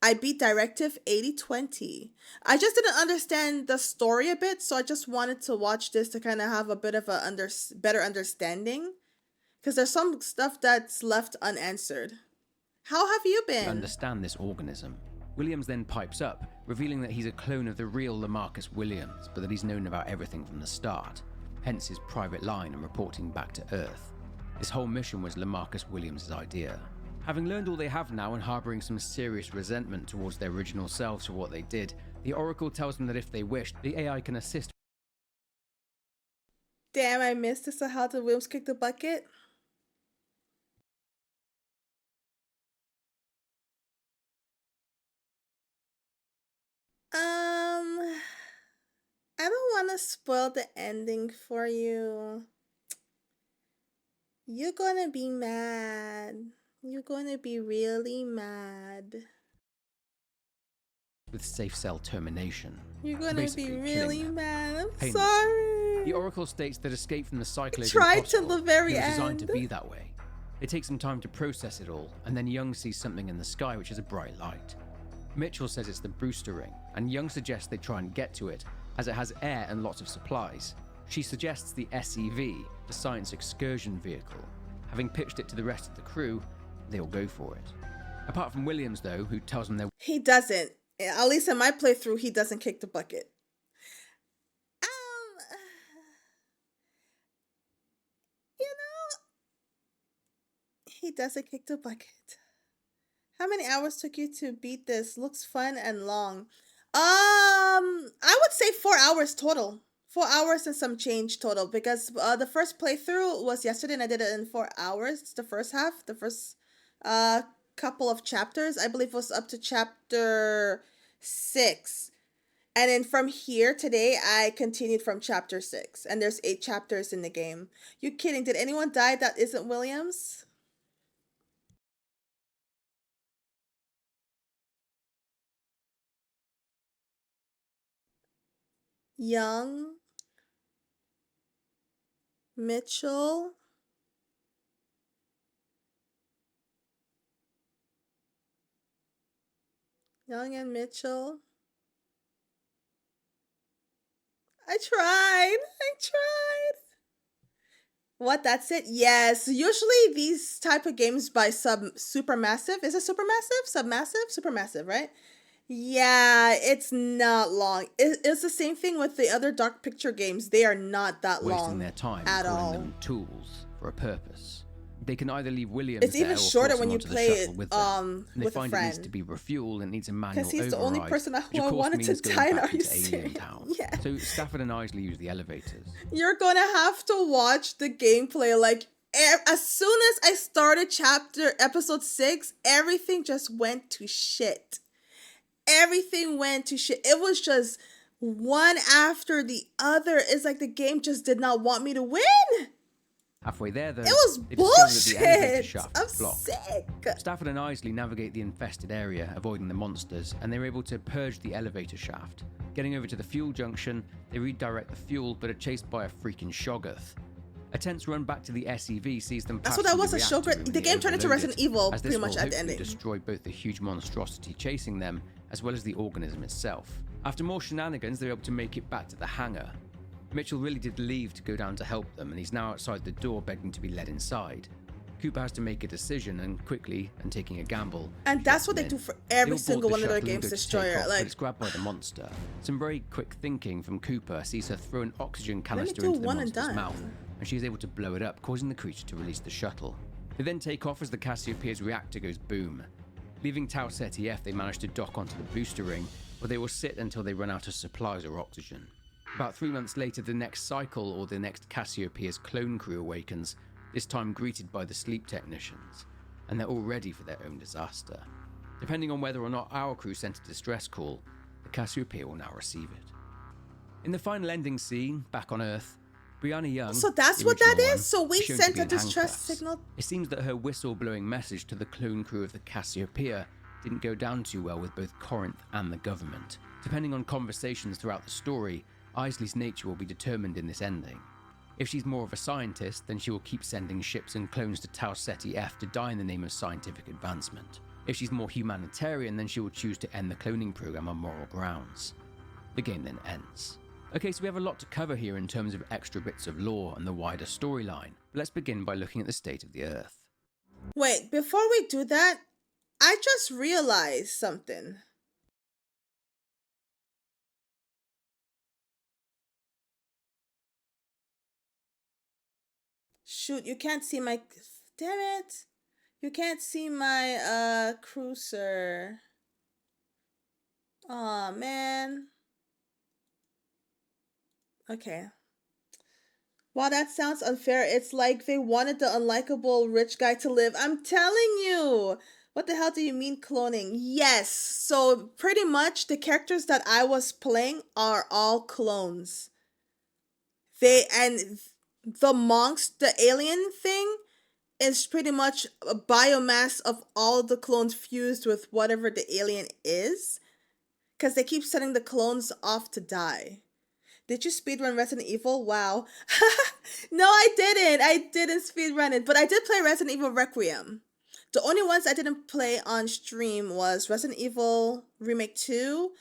I beat Directive 8020. I just didn't understand the story a bit, so I just wanted to watch this to kind of have a bit of a better understanding. Because there's some stuff that's left unanswered. How have you To been? understand this organism, Williams then pipes up, revealing that he's a clone of the real Lamarcus Williams, but that he's known about everything from the start, hence his private line and reporting back to Earth. This whole mission was Lamarcus Williams' idea. Having learned all they have now and harboring some serious resentment towards their original selves for what they did, the Oracle tells them that if they wish, the AI can assist. Damn, I missed this. So how did Williams kick the bucket? I don't want to spoil the ending for you. You're gonna be mad. You're gonna be really mad. With safe cell termination. You're gonna basically be killing really them. mad. I'm Painless. sorry. The Oracle states that escape from the cycle is tried impossible. till the very It was designed end. to be that way. It takes some time to process it all, and then Young sees something in the sky which is a bright light. Mitchell says it's the Brewster ring, and Young suggests they try and get to it, as it has air and lots of supplies. She suggests the SEV, the Science Excursion Vehicle. Having pitched it to the rest of the crew, they all go for it. Apart from Williams, though, who tells them they're He doesn't. At least in my playthrough, he doesn't kick the bucket. You know, he doesn't kick the bucket. How many hours took you to beat this? Looks fun and long. I would say 4 hours total. 4 hours and some change total, because the first playthrough was yesterday and I did it in 4 hours. It's the first half, the first couple of chapters. I believe it was up to chapter 6. And then from here today, I continued from chapter 6. And there's 8 chapters in the game. You kidding? Did anyone die that isn't Williams? Young, Mitchell, Young and Mitchell. I tried. What, that's it? Yes. Usually these type of games by Supermassive. Is it Supermassive, right? Yeah, it's not long. It's the same thing with the other Dark Picture games. They are not that long wasting their time at calling all. them tools for a purpose. They can either leave Williams It's there even or shorter force when him you onto the play shuttle it with them. And they with a find it needs friend. to be refueled and needs a manual Because he's the only override, person which who of I course wanted to means going die. back Are you into Alien serious? Town. Yeah. So Stafford and Isley use the elevators. You're gonna have to watch the gameplay. Like, as soon as I started episode 6, everything just went to shit. Everything went to shit. It was just one after the other. It's like the game just did not want me to win. Halfway there, though, It was they discover that the elevator bullshit. shaft I'm is blocked. sick. Stafford and Isley navigate the infested area, avoiding the monsters, and they're able to purge the elevator shaft. Getting over to the fuel junction, they redirect the fuel, but are chased by a freaking Shoggoth. A tense run back to the SEV sees them That's pass what that through was, the a reactor Shoggoth. room The and game they turned into overload Resident it, Evil as this pretty much will at the hopefully ending. destroy both the huge monstrosity chasing them, as well as the organism itself. After more shenanigans, they're able to make it back to the hangar. Mitchell really did leave to go down to help them, and he's now outside the door begging to be let inside. Cooper has to make a decision, and quickly, and taking a gamble. And that's what they do for every single one of their games, But Destroyer. Like, it's grabbed by the monster. Some very quick thinking from Cooper sees her throw an oxygen me canister do into the one and monster's done. mouth, and she's able to blow it up, causing the creature to release the shuttle. They then take off as the Cassiopeia's reactor goes boom. Leaving Tau Ceti F, they manage to dock onto the booster ring, where they will sit until they run out of supplies or oxygen. About 3 months later, the next cycle, or the next Cassiopeia's clone crew awakens, this time greeted by the sleep technicians, and they're all ready for their own disaster. Depending on whether or not our crew sent a distress call, the Cassiopeia will now receive it. In the final ending scene, back on Earth, Brianna Young, so that's the what that original is? So we is shown to sent be a in distress handcuffs. signal? It seems that her whistle-blowing message to the clone crew of the Cassiopeia didn't go down too well with both Corinth and the government. Depending on conversations throughout the story, Isley's nature will be determined in this ending. If she's more of a scientist, then she will keep sending ships and clones to Tau Ceti F to die in the name of scientific advancement. If she's more humanitarian, then she will choose to end the cloning program on moral grounds. The game then ends. Okay, so we have a lot to cover here in terms of extra bits of lore and the wider storyline. But let's begin by looking at the state of the Earth. Wait, before we do that, I just realized something. Shoot, you can't see my... Damn it. You can't see my cruiser. Aw, man. Okay. Wow, that sounds unfair. It's like they wanted the unlikable rich guy to live. I'm telling you. What the hell do you mean cloning? Yes. So pretty much the characters that I was playing are all clones. The monks, the alien thing is pretty much a biomass of all the clones fused with whatever the alien is. Because they keep setting the clones off to die. Did you speedrun Resident Evil? Wow. No, I didn't. I didn't speedrun it. But I did play Resident Evil Requiem. The only ones I didn't play on stream was Resident Evil Remake 2,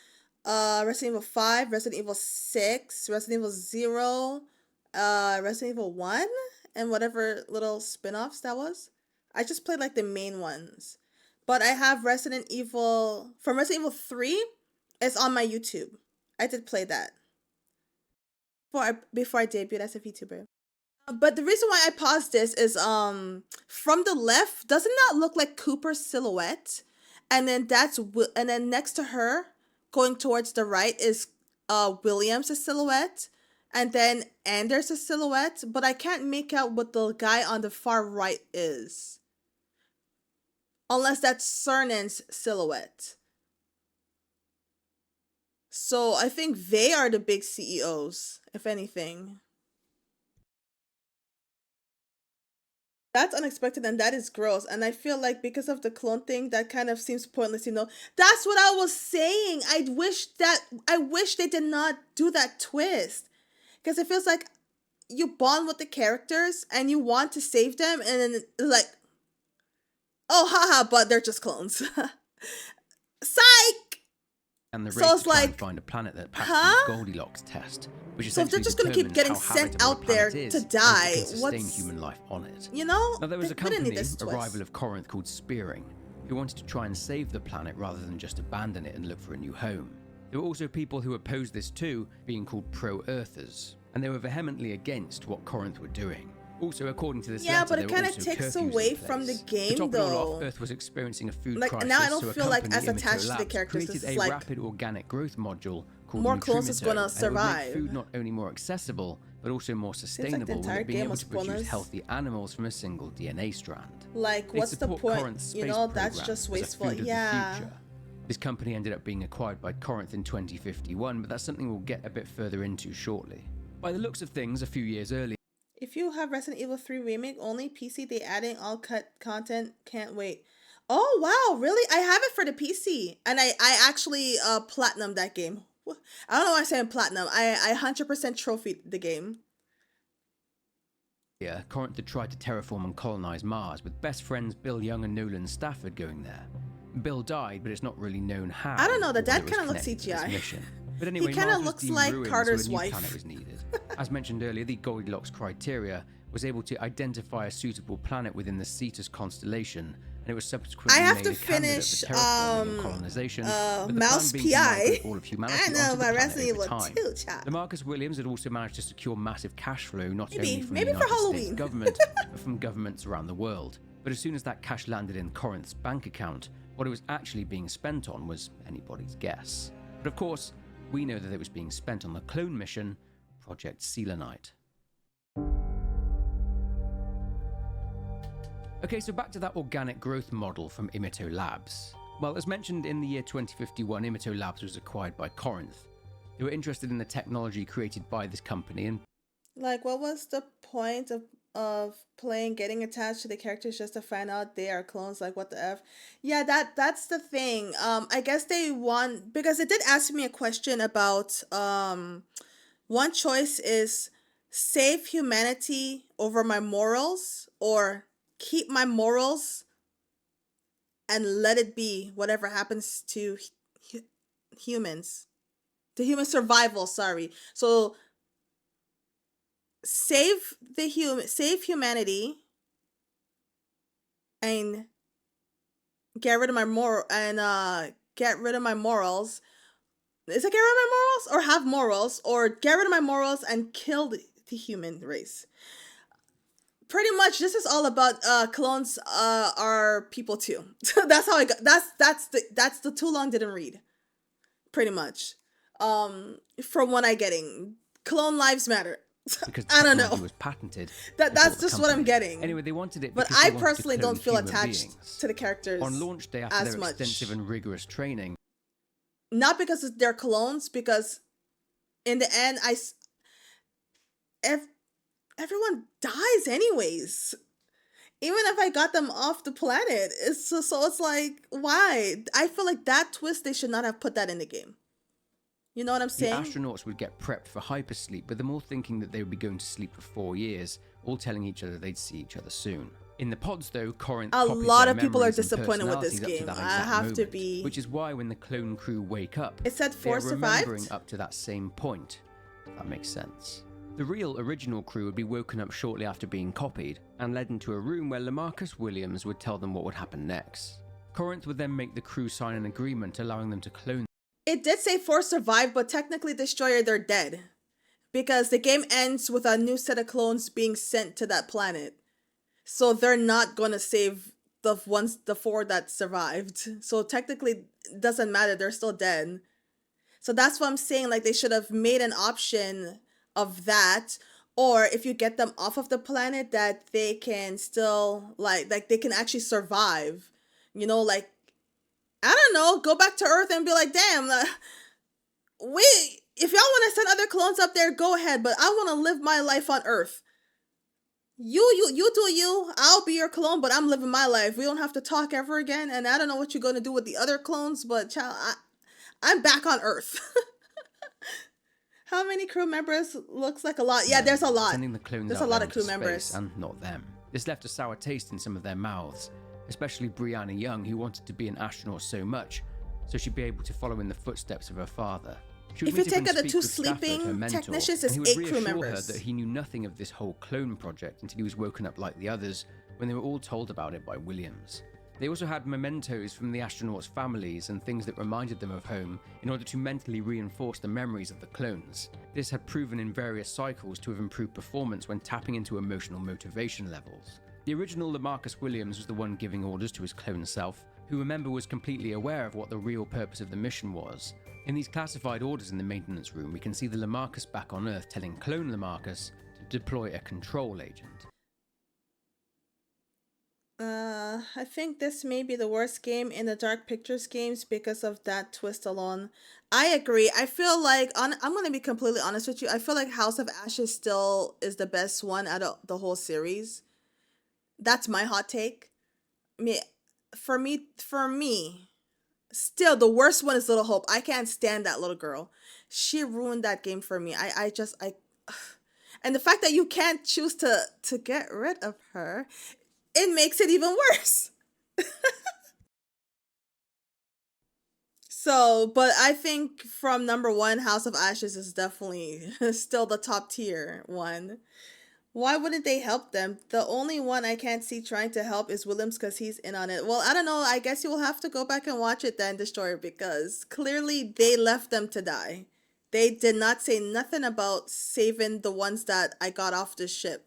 Resident Evil 5, Resident Evil 6, Resident Evil 0, Resident Evil 1, and whatever little spin-offs that was. I just played like the main ones. But I have Resident Evil... From Resident Evil 3, it's on my YouTube. I did play that. Before I debuted as a VTuber. But the reason why I paused this is from the left, doesn't that look like Cooper's silhouette? And then next to her, going towards the right, is Williams' silhouette, and then Anders' silhouette, but I can't make out what the guy on the far right is. Unless that's Cernan's silhouette. So I think they are the big CEOs, if anything. That's unexpected and that is gross. And I feel like because of the clone thing, that kind of seems pointless, you know. That's what I was saying. I wish they did not do that twist. Because it feels like you bond with the characters and you want to save them and then like, oh haha, but they're just clones. Psych! And the race So it's to try and like, find a planet that passes the Goldilocks test, which so if they're essentially just gonna keep getting determines how sent habitable out a there planet is to and die, can sustain what's... human life on it. You know? Now there was a We didn't need company, this twist. Arrival of Corinth, called Spearing, who wanted to try and save the planet rather than just abandon it and look for a new home. There were also people who opposed this too, being called pro-Earthers, and they were vehemently against what Corinth were doing. Also, according to this Yeah, letter, but it there were kind of also takes curfews away in from the place. game, To top it all though. off, Earth was experiencing a food Like, crisis, now I don't so a feel like company, as attached to the Imito Labs, characters. created It's a like rapid organic growth module called more clones is Nutrimito, gonna and it would make survive. food not only more accessible, but also more like the sustainable, with entire it being game able was to produce spoilers. healthy animals from a single DNA strand. Like, They what's the support point? Corinth's You space know, that's program just as a wasteful. food of the Yeah. future. This company ended up being acquired by Corinth in 2051, but that's something we'll get a bit further into shortly. By the looks of things, a few years earlier, If you have Resident Evil 3 Remake only PC, they adding all cut content. Can't wait. Oh, wow. Really? I have it for the PC. And I actually platinumed that game. I don't know why I'm saying platinum. I 100% trophied the game. Corinth had tried to terraform and colonize Mars, with best friends Bill Young and Nolan Stafford going there. Bill died, but it's not really known how. I don't know, the or whether dad it was kinda looks connected to this CGI. mission. But anyway, kinda Mars was looks deemed like ruined, Carter's so a new wife. planet was needed. As mentioned earlier, the Goldilocks criteria was able to identify a suitable planet within the Cetus constellation, and it was subsequently I have made to a candidate finish, for terraforming and colonization, with the Mouse plan being to PI. migrate all of humanity I know onto the about planet Resident over Evil time. 2, child. Lamarcus Williams had also managed to secure massive cash flow, not Maybe- only from maybe the for United States Halloween. government, but from governments around the world. But as soon as that cash landed in Corinth's bank account, what it was actually being spent on was anybody's guess. But of course, we know that it was being spent on the clone mission, Project Selenite. Okay, so back to that organic growth model from Imito Labs. Well, as mentioned, in the year 2051, Imito Labs was acquired by Corinth. They were interested in the technology created by this company, and Like, what was the point of playing getting attached to the characters just to find out they are clones? Like, what the F? Yeah, that's the thing. I guess they want, because it did ask me a question about one choice is save humanity over my morals, or keep my morals and let it be whatever happens to humans. The human survival, sorry. So save humanity and get rid of my get rid of my morals. Is it get rid of my morals or have morals, or get rid of my morals and kill the human race? Pretty much this is all about clones are people too. That's how I got that's the too long didn't read. Pretty much. From what I'm getting. Clone lives matter. because I don't technology know. was patented. That's before the just what I'm company. getting. Anyway, they wanted it But because I they wanted to personally clone don't feel human attached beings. to the characters On launch day, after as their much. extensive and rigorous training, Not because they're clones, because in the end, everyone dies anyways. Even if I got them off the planet, so it's like, why? I feel like that twist, they should not have put that in the game. You know what I'm the saying? astronauts would get prepped for hypersleep, with them all thinking that they would be going to sleep for 4 years, all telling each other they'd see each other soon. In the pods, though, Corinth A copied lot their of people are memories and disappointed with this personalities up to game. that I exact have to moment, be- which is why when the clone crew wake up, It said they 4 are survived? remembering up to that same point. If that makes sense. The real original crew would be woken up shortly after being copied, and led into a room where Lamarcus Williams would tell them what would happen next. Corinth would then make the crew sign an agreement allowing them to clone. It did say 4 survived, but technically Destroyer, they're dead. Because the game ends with a new set of clones being sent to that planet. So they're not gonna save the 4 that survived. So technically, it doesn't matter, they're still dead. So that's what I'm saying, like they should have made an option of that. Or if you get them off of the planet, that they can still, like they can actually survive. You know, like, I don't know, go back to Earth and be like, damn, if y'all want to send other clones up there, go ahead, but I want to live my life on Earth. You do you. I'll be your clone, but I'm living my life. We don't have to talk ever again, and I don't know what you're going to do with the other clones, but child, I'm back on Earth. How many crew members? Looks like a lot. Yeah, there's a lot. Sending the clones There's out a lot there of crew into members. space, and not them. This left a sour taste in some of their mouths, especially Brianna Young, who wanted to be an astronaut so much, so she'd be able to follow in the footsteps of her father. She would If you meet up take and out the speak 2 with Stafford, her sleeping mentor, technicians, and it's he would 8 crew reassure her members. that he knew nothing of this whole clone project until he was woken up like the others, when they were all told about it by Williams. They also had mementos from the astronauts' families and things that reminded them of home in order to mentally reinforce the memories of the clones. This had proven in various cycles to have improved performance when tapping into emotional motivation levels. The original Lamarcus Williams was the one giving orders to his clone self, who remember was completely aware of what the real purpose of the mission was. In these classified orders in the maintenance room, we can see the Lamarcus back on Earth telling clone Lamarcus to deploy a control agent. I think this may be the worst game in the Dark Pictures games because of that twist alone. I agree. I feel like, I'm going to be completely honest with you. I feel like House of Ashes still is the best one out of the whole series. That's my hot take. For me, still the worst one is Little Hope. I can't stand that little girl. She ruined that game for me. And the fact that you can't choose to get rid of her, it makes it even worse. So, but I think from number 1, House of Ashes is definitely still the top tier one. Why wouldn't they help them? The only one I can't see trying to help is Williams because he's in on it. Well, I don't know. I guess you will have to go back and watch it then, Destroyer, because clearly they left them to die. They did not say nothing about saving the ones that I got off the ship.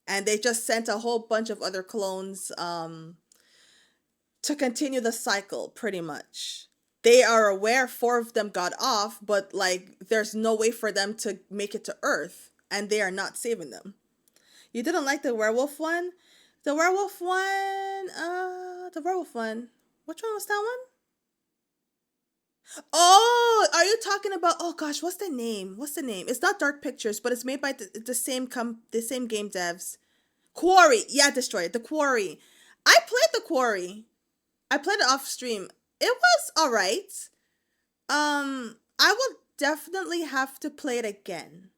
And they just sent a whole bunch of other clones to continue the cycle, pretty much. They are aware 4 of them got off, but like there's no way for them to make it to Earth, and they are not saving them. You didn't like the werewolf one? The werewolf one, which one was that one? Oh, are you talking about, oh gosh, what's the name? It's not Dark Pictures, but it's made by the same game devs. Quarry. Yeah, Destroy The Quarry. I played The Quarry. I played it off stream. It was all right. I will definitely have to play it again.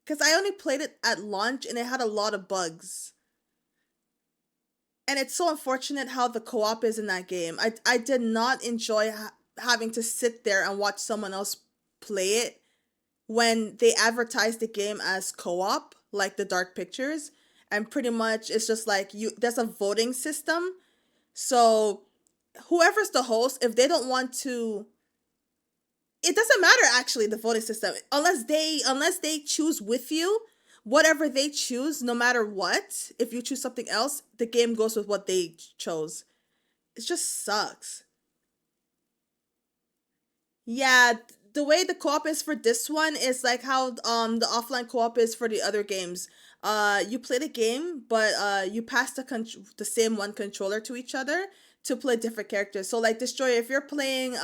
Because I only played it at launch and it had a lot of bugs. And it's so unfortunate how the co-op is in that game. I did not enjoy having to sit there and watch someone else play it when they advertise the game as co-op, like the Dark Pictures, and pretty much it's just like there's a voting system. So whoever's the host, if they don't want to, it doesn't matter actually the voting system unless they choose with you, whatever they choose, no matter what. If you choose something else, the game goes with what they chose. It just sucks. Yeah, the way the co-op is for this one is like how the offline co-op is for the other games. You play the game, but you pass the same one controller to each other to play different characters. So like Destroyer, if you're playing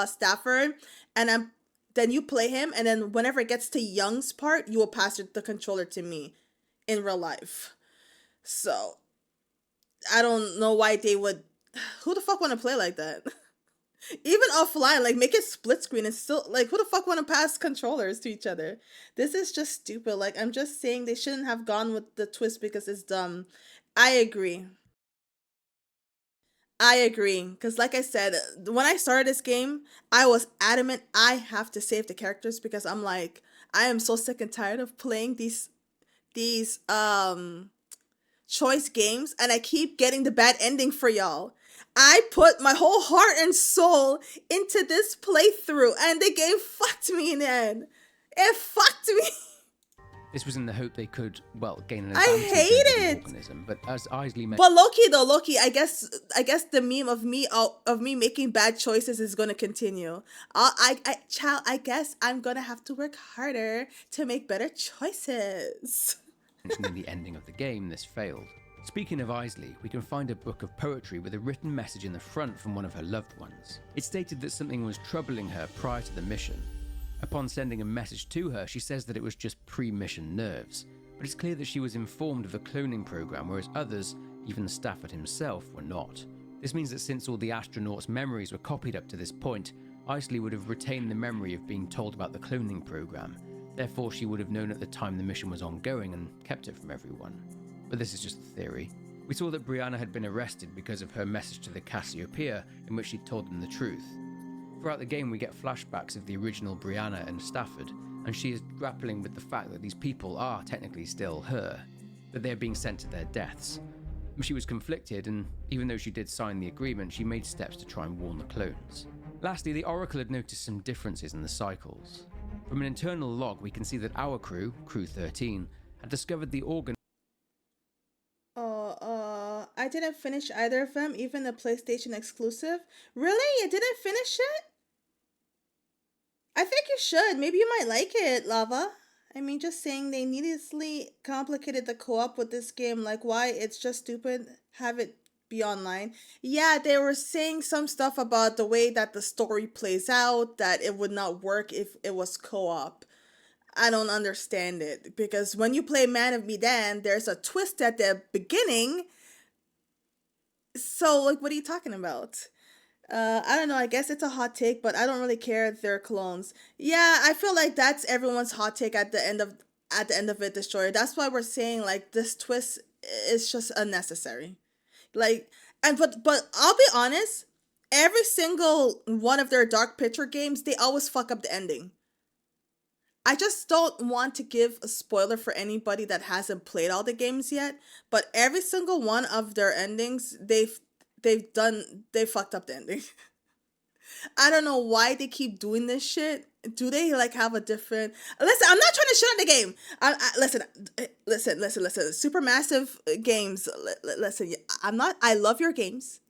Stafford, and then you play him, and then whenever it gets to Young's part, you will pass the controller to me in real life. So I don't know why they would. Who the fuck want to play like that? Even offline, like make it split screen and still like who the fuck want to pass controllers to each other? This is just stupid. Like I'm just saying they shouldn't have gone with the twist because it's dumb. I agree. Because like I said, when I started this game, I was adamant I have to save the characters because I'm like, I am so sick and tired of playing these choice games, and I keep getting the bad ending for y'all. I put my whole heart and soul into this playthrough, and the game fucked me in the end. It fucked me. This was in the hope they could, well, gain an I advantage hate over the it. organism, but as Isley mentioned, But Loki, I guess the meme of me making bad choices is gonna continue. I guess I'm gonna have to work harder to make better choices. in the ending of the game, this failed. Speaking of Isley, we can find a book of poetry with a written message in the front from one of her loved ones. It stated that something was troubling her prior to the mission. Upon sending a message to her, she says that it was just pre-mission nerves, but it's clear that she was informed of the cloning program, whereas others, even Stafford himself, were not. This means that since all the astronauts' memories were copied up to this point, Isley would have retained the memory of being told about the cloning program. Therefore, she would have known at the time the mission was ongoing and kept it from everyone. But this is just a theory. We saw that Brianna had been arrested because of her message to the Cassiopeia, in which she told them the truth. Throughout the game, we get flashbacks of the original Brianna and Stafford, and she is grappling with the fact that these people are technically still her, that they are being sent to their deaths. She was conflicted, and even though she did sign the agreement, she made steps to try and warn the clones. Lastly, the Oracle had noticed some differences in the cycles. From an internal log, we can see that our crew, Crew 13, had discovered the organ. I didn't finish either of them, even the PlayStation exclusive. Really? You didn't finish it? I think you should. Maybe you might like it, Lava. I mean, just saying they needlessly complicated the co-op with this game. Like, why? It's just stupid. Have it be online. Yeah, they were saying some stuff about the way that the story plays out, that it would not work if it was co-op. I don't understand it, because when you play Man of Medan, there's a twist at the beginning. So, like, what are you talking about? I don't know, I guess it's a hot take, but I don't really care if they're clones. Yeah, I feel like that's everyone's hot take at the end of it, Destroyer. That's why we're saying, like, this twist is just unnecessary. Like, but I'll be honest, every single one of their Dark Picture games, they always fuck up the ending. I just don't want to give a spoiler for anybody that hasn't played all the games yet, but every single one of their endings, they fucked up the ending. I don't know why they keep doing this shit. Do they like have a different? Listen, I'm not trying to shit on the game. Listen. Supermassive Games. Listen, I'm not. I love your games.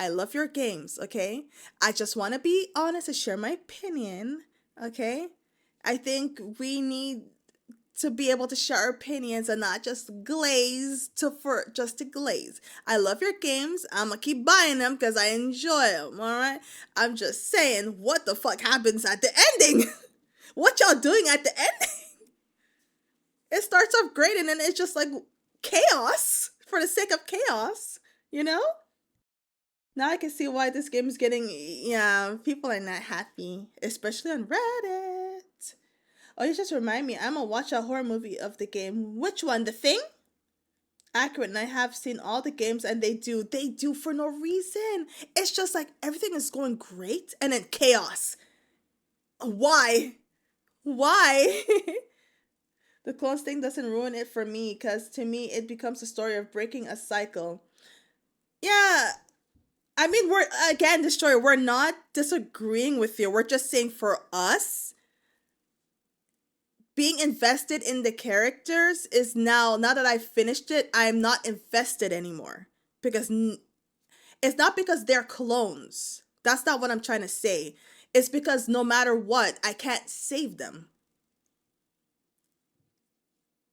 Okay. I just want to be honest and share my opinion. Okay. I think we need to be able to share our opinions and not just just to glaze. I love your games. I'm gonna keep buying them because I enjoy them, all right? I'm just saying, what the fuck happens at the ending? What y'all doing at the ending? It starts off great and then it's just like chaos for the sake of chaos, you know? Now I can see why this game is getting, people are not happy, especially on Reddit. Oh, you just remind me, I'm gonna watch a horror movie of the game. Which one? The Thing? Accurate, and I have seen all the games, and they do for no reason. It's just like everything is going great, and then chaos. Why? Why? The clones thing doesn't ruin it for me, because to me it becomes a story of breaking a cycle. Yeah, I mean, we're, again, Destroyer, we're not disagreeing with you. We're just saying for us, being invested in the characters is now that I've finished it, I'm not invested anymore. Because it's not because they're clones. That's not what I'm trying to say. It's because no matter what, I can't save them.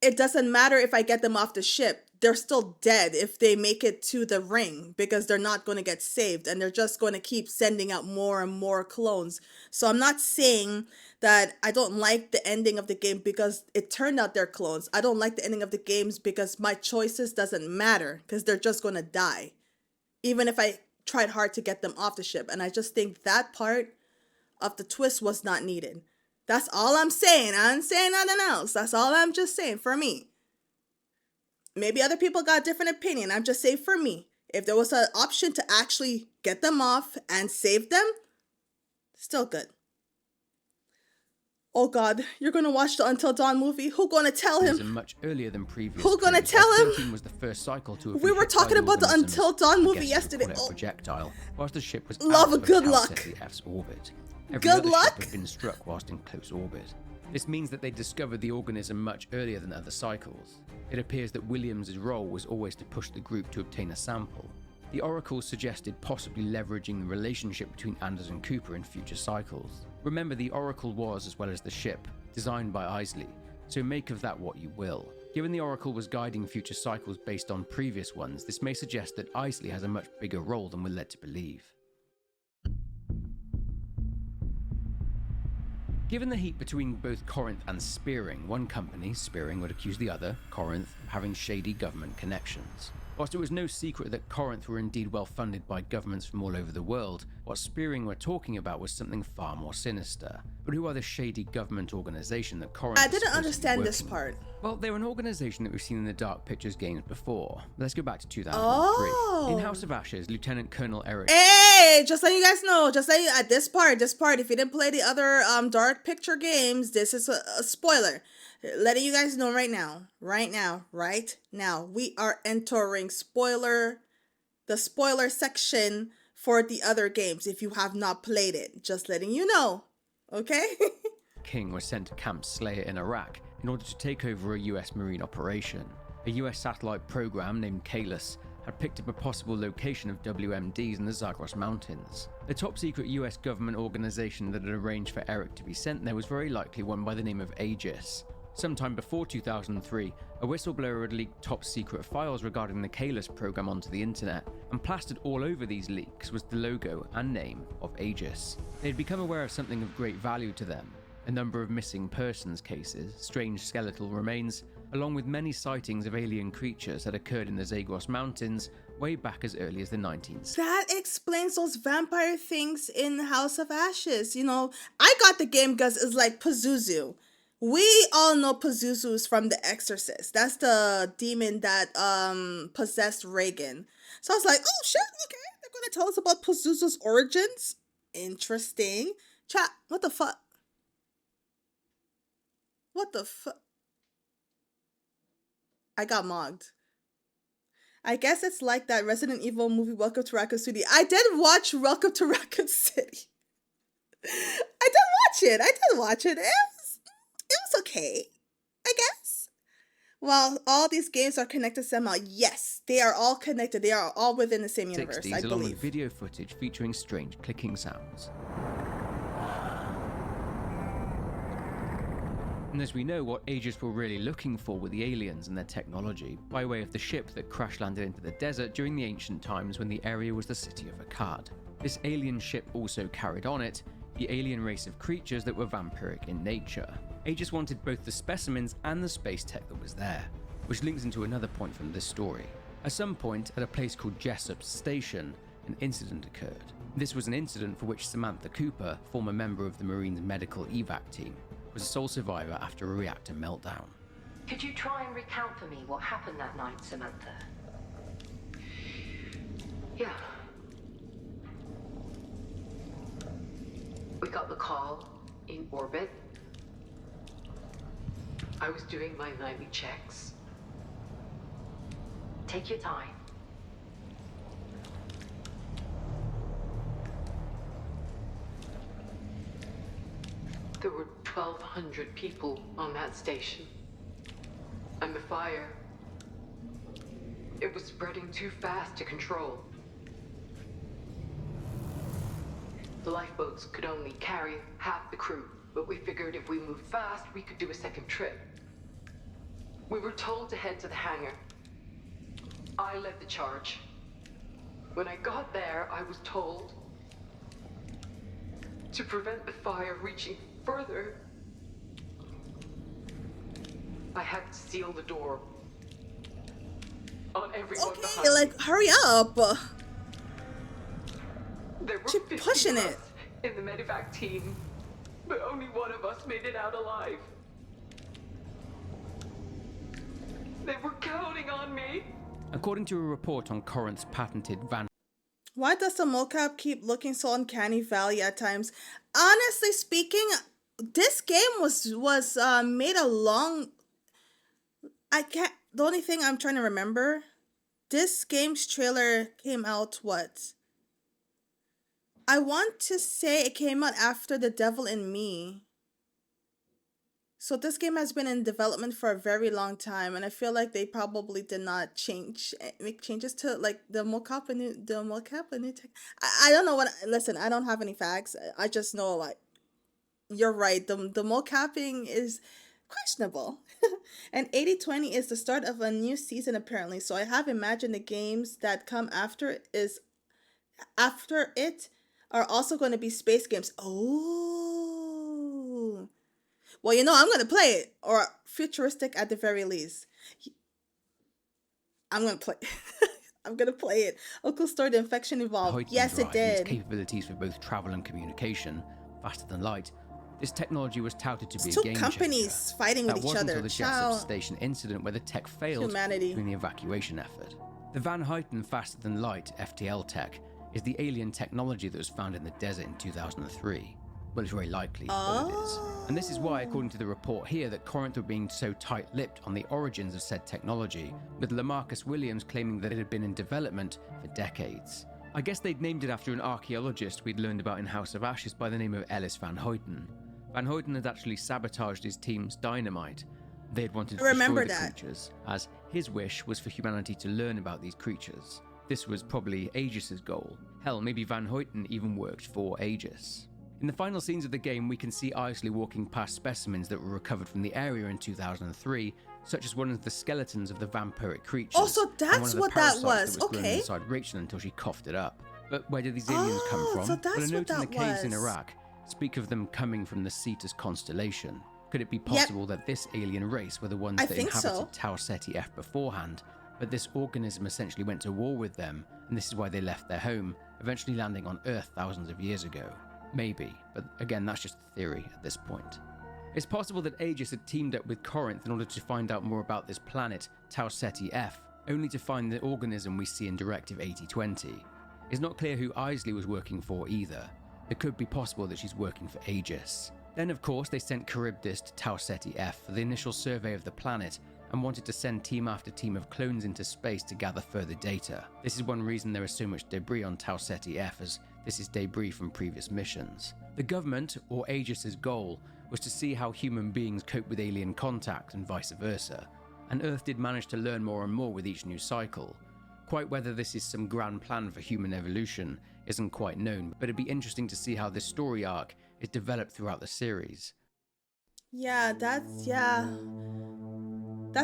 It doesn't matter if I get them off the ship. They're still dead if they make it to the ring, because they're not going to get saved, and they're just going to keep sending out more and more clones. So I'm not saying that I don't like the ending of the game because it turned out they're clones. I don't like the ending of the games because my choices doesn't matter, because they're just going to die, even if I tried hard to get them off the ship. And I just think that part of the twist was not needed. That's all I'm saying. I'm saying nothing else. That's all I'm just saying for me. Maybe other people got a different opinion. I'm just saying for me. If there was an option to actually get them off and save them, still good. Oh God, you're gonna watch the Until Dawn movie? Who gonna tell him? Much earlier than previous. Who gonna tell him? 13 was the first cycle to we were talking about the Until Dawn movie yesterday. Oh. Projectile, whilst the ship was love a good luck. The F's orbit. Every good other luck. Ship had been struck whilst in close orbit. This means that they discovered the organism much earlier than other cycles. It appears that Williams' role was always to push the group to obtain a sample. The Oracle suggested possibly leveraging the relationship between Anders and Cooper in future cycles. Remember, the Oracle was, as well as the ship, designed by Isley, so make of that what you will. Given the Oracle was guiding future cycles based on previous ones, this may suggest that Isley has a much bigger role than we're led to believe. Given the heat between both Corinth and Spearing, one company, Spearing, would accuse the other, Corinth, of having shady government connections. Whilst it was no secret that Corinth were indeed well funded by governments from all over the world, what Spearing were talking about was something far more sinister. But who are the shady government organisation that Corinth I didn't understand this part. Well, they're an organisation that we've seen in the Dark Pictures games before. Let's go back to 2003. Oh. In House of Ashes, Lieutenant Colonel Eric... Hey, just letting you guys know, just letting at this part, if you didn't play the other Dark Picture games, this is a spoiler. Letting you guys know right now, we are entering the spoiler section for the other games if you have not played it. Just letting you know, okay? King was sent to Camp Slayer in Iraq in order to take over a US Marine operation. A US satellite program named Kalis had picked up a possible location of WMDs in the Zagros Mountains. The top-secret US government organization that had arranged for Eric to be sent there was very likely one by the name of Aegis. Sometime before 2003, a whistleblower had leaked top-secret files regarding the Kalis program onto the internet, and plastered all over these leaks was the logo and name of Aegis. They had become aware of something of great value to them, a number of missing persons cases, strange skeletal remains, along with many sightings of alien creatures that occurred in the Zagros Mountains way back as early as the 19th. That explains those vampire things in House of Ashes. You know, I got the game because it's like Pazuzu. We all know Pazuzu's from The Exorcist. That's the demon that possessed Reagan. So I was like, oh shit, okay, they're gonna tell us about Pazuzu's origins. Interesting. Chat, what the fuck? What the fuck? I got mogged. I guess it's like that Resident Evil movie, Welcome to Raccoon City. I did watch Welcome to Raccoon City. I did watch it. It was okay, I guess. Well, all these games are connected somehow. Yes, they are all connected. They are all within the same universe, 60s, I along believe. with video footage featuring strange clicking sounds. And as we know, what Aegis were really looking for were the aliens and their technology, by way of the ship that crash-landed into the desert during the ancient times when the area was the city of Akkad. This alien ship also carried on it the alien race of creatures that were vampiric in nature. Aegis wanted both the specimens and the space tech that was there, which links into another point from this story. At some point, at a place called Jessup's Station, an incident occurred. This was an incident for which Samantha Cooper, former member of the Marines' medical evac team, was a sole survivor after a reactor meltdown. Could you try and recount for me what happened that night, Samantha? Yeah. We got the call. in orbit. I was doing my nightly checks. Take your time. There were 1,200 people on that station. And the fire, it was spreading too fast to control. The lifeboats could only carry half the crew, but we figured if we moved fast, we could do a second trip. We were told to head to the hangar. I led the charge. When I got there, I was told to prevent the fire reaching further, I had to seal the door on everyone behind Okay, like, hurry up. There were Keep 50 pushing of it. us in the medevac team, but only one of us made it out alive. They were counting on me. According to a report on Corinth's patented Van Why does the mocap keep looking so uncanny valley at times? Honestly speaking, this game was made a long... The only thing I'm trying to remember, this game's trailer came out, what? I want to say it came out after The Devil in Me. So this game has been in development for a very long time, and I feel like they probably did not make changes to like the mocap and new tech. I don't know what. Listen, I don't have any facts. I just know like you're right. The mocapping is questionable, and 8020 is the start of a new season apparently. So I have imagined the games that come after it are also going to be space games. Oh. Well, you know, I'm going to play it. Or futuristic at the very least. I'm going to play I'm going to play it. Uncle Story, the infection evolved. Yes, it did. Its capabilities for both travel and communication, faster than light. This technology was touted to be a game changer. Two companies fighting with each other. That wasn't until the jet substation incident where the tech failed during the evacuation effort. The Van Houten faster than light FTL tech is the alien technology that was found in the desert in 2003. Well, it's very likely that it is. And this is why, according to the report here, that Corinth were being so tight-lipped on the origins of said technology, with Lamarcus Williams claiming that it had been in development for decades. I guess they'd named it after an archaeologist we'd learned about in House of Ashes by the name of Ellis Van Houten. Van Houten had actually sabotaged his team's dynamite. They had wanted to destroy the creatures, as his wish was for humanity to learn about these creatures. This was probably Aegis's goal. Hell, maybe Van Houten even worked for Aegis. In the final scenes of the game, we can see Isley walking past specimens that were recovered from the area in 2003, such as one of the skeletons of the vampiric creatures. Oh, so that's what that was. Okay. Inside Rachel until she coughed it up. But where did these aliens come from? So that's well, a note in the was. caves in Iraq speak of them coming from the Cetus constellation. Could it be possible that this alien race were the ones that inhabited Tau Ceti F beforehand, but this organism essentially went to war with them, and this is why they left their home, eventually landing on Earth thousands of years ago? Maybe, but again, that's just a theory at this point. It's possible that Aegis had teamed up with Corinth in order to find out more about this planet, Tau Ceti F, only to find the organism we see in Directive 8020. It's not clear who Isley was working for either. It could be possible that she's working for Aegis. Then, of course, they sent Charybdis to Tau Ceti F for the initial survey of the planet and wanted to send team after team of clones into space to gather further data. This is one reason there is so much debris on Tau Ceti F, as this is debris from previous missions. The government, or Aegis's goal, was to see how human beings cope with alien contact and vice versa, and Earth did manage to learn more and more with each new cycle. Quite whether this is some grand plan for human evolution isn't quite known, but it'd be interesting to see how this story arc is developed throughout the series. Yeah, that's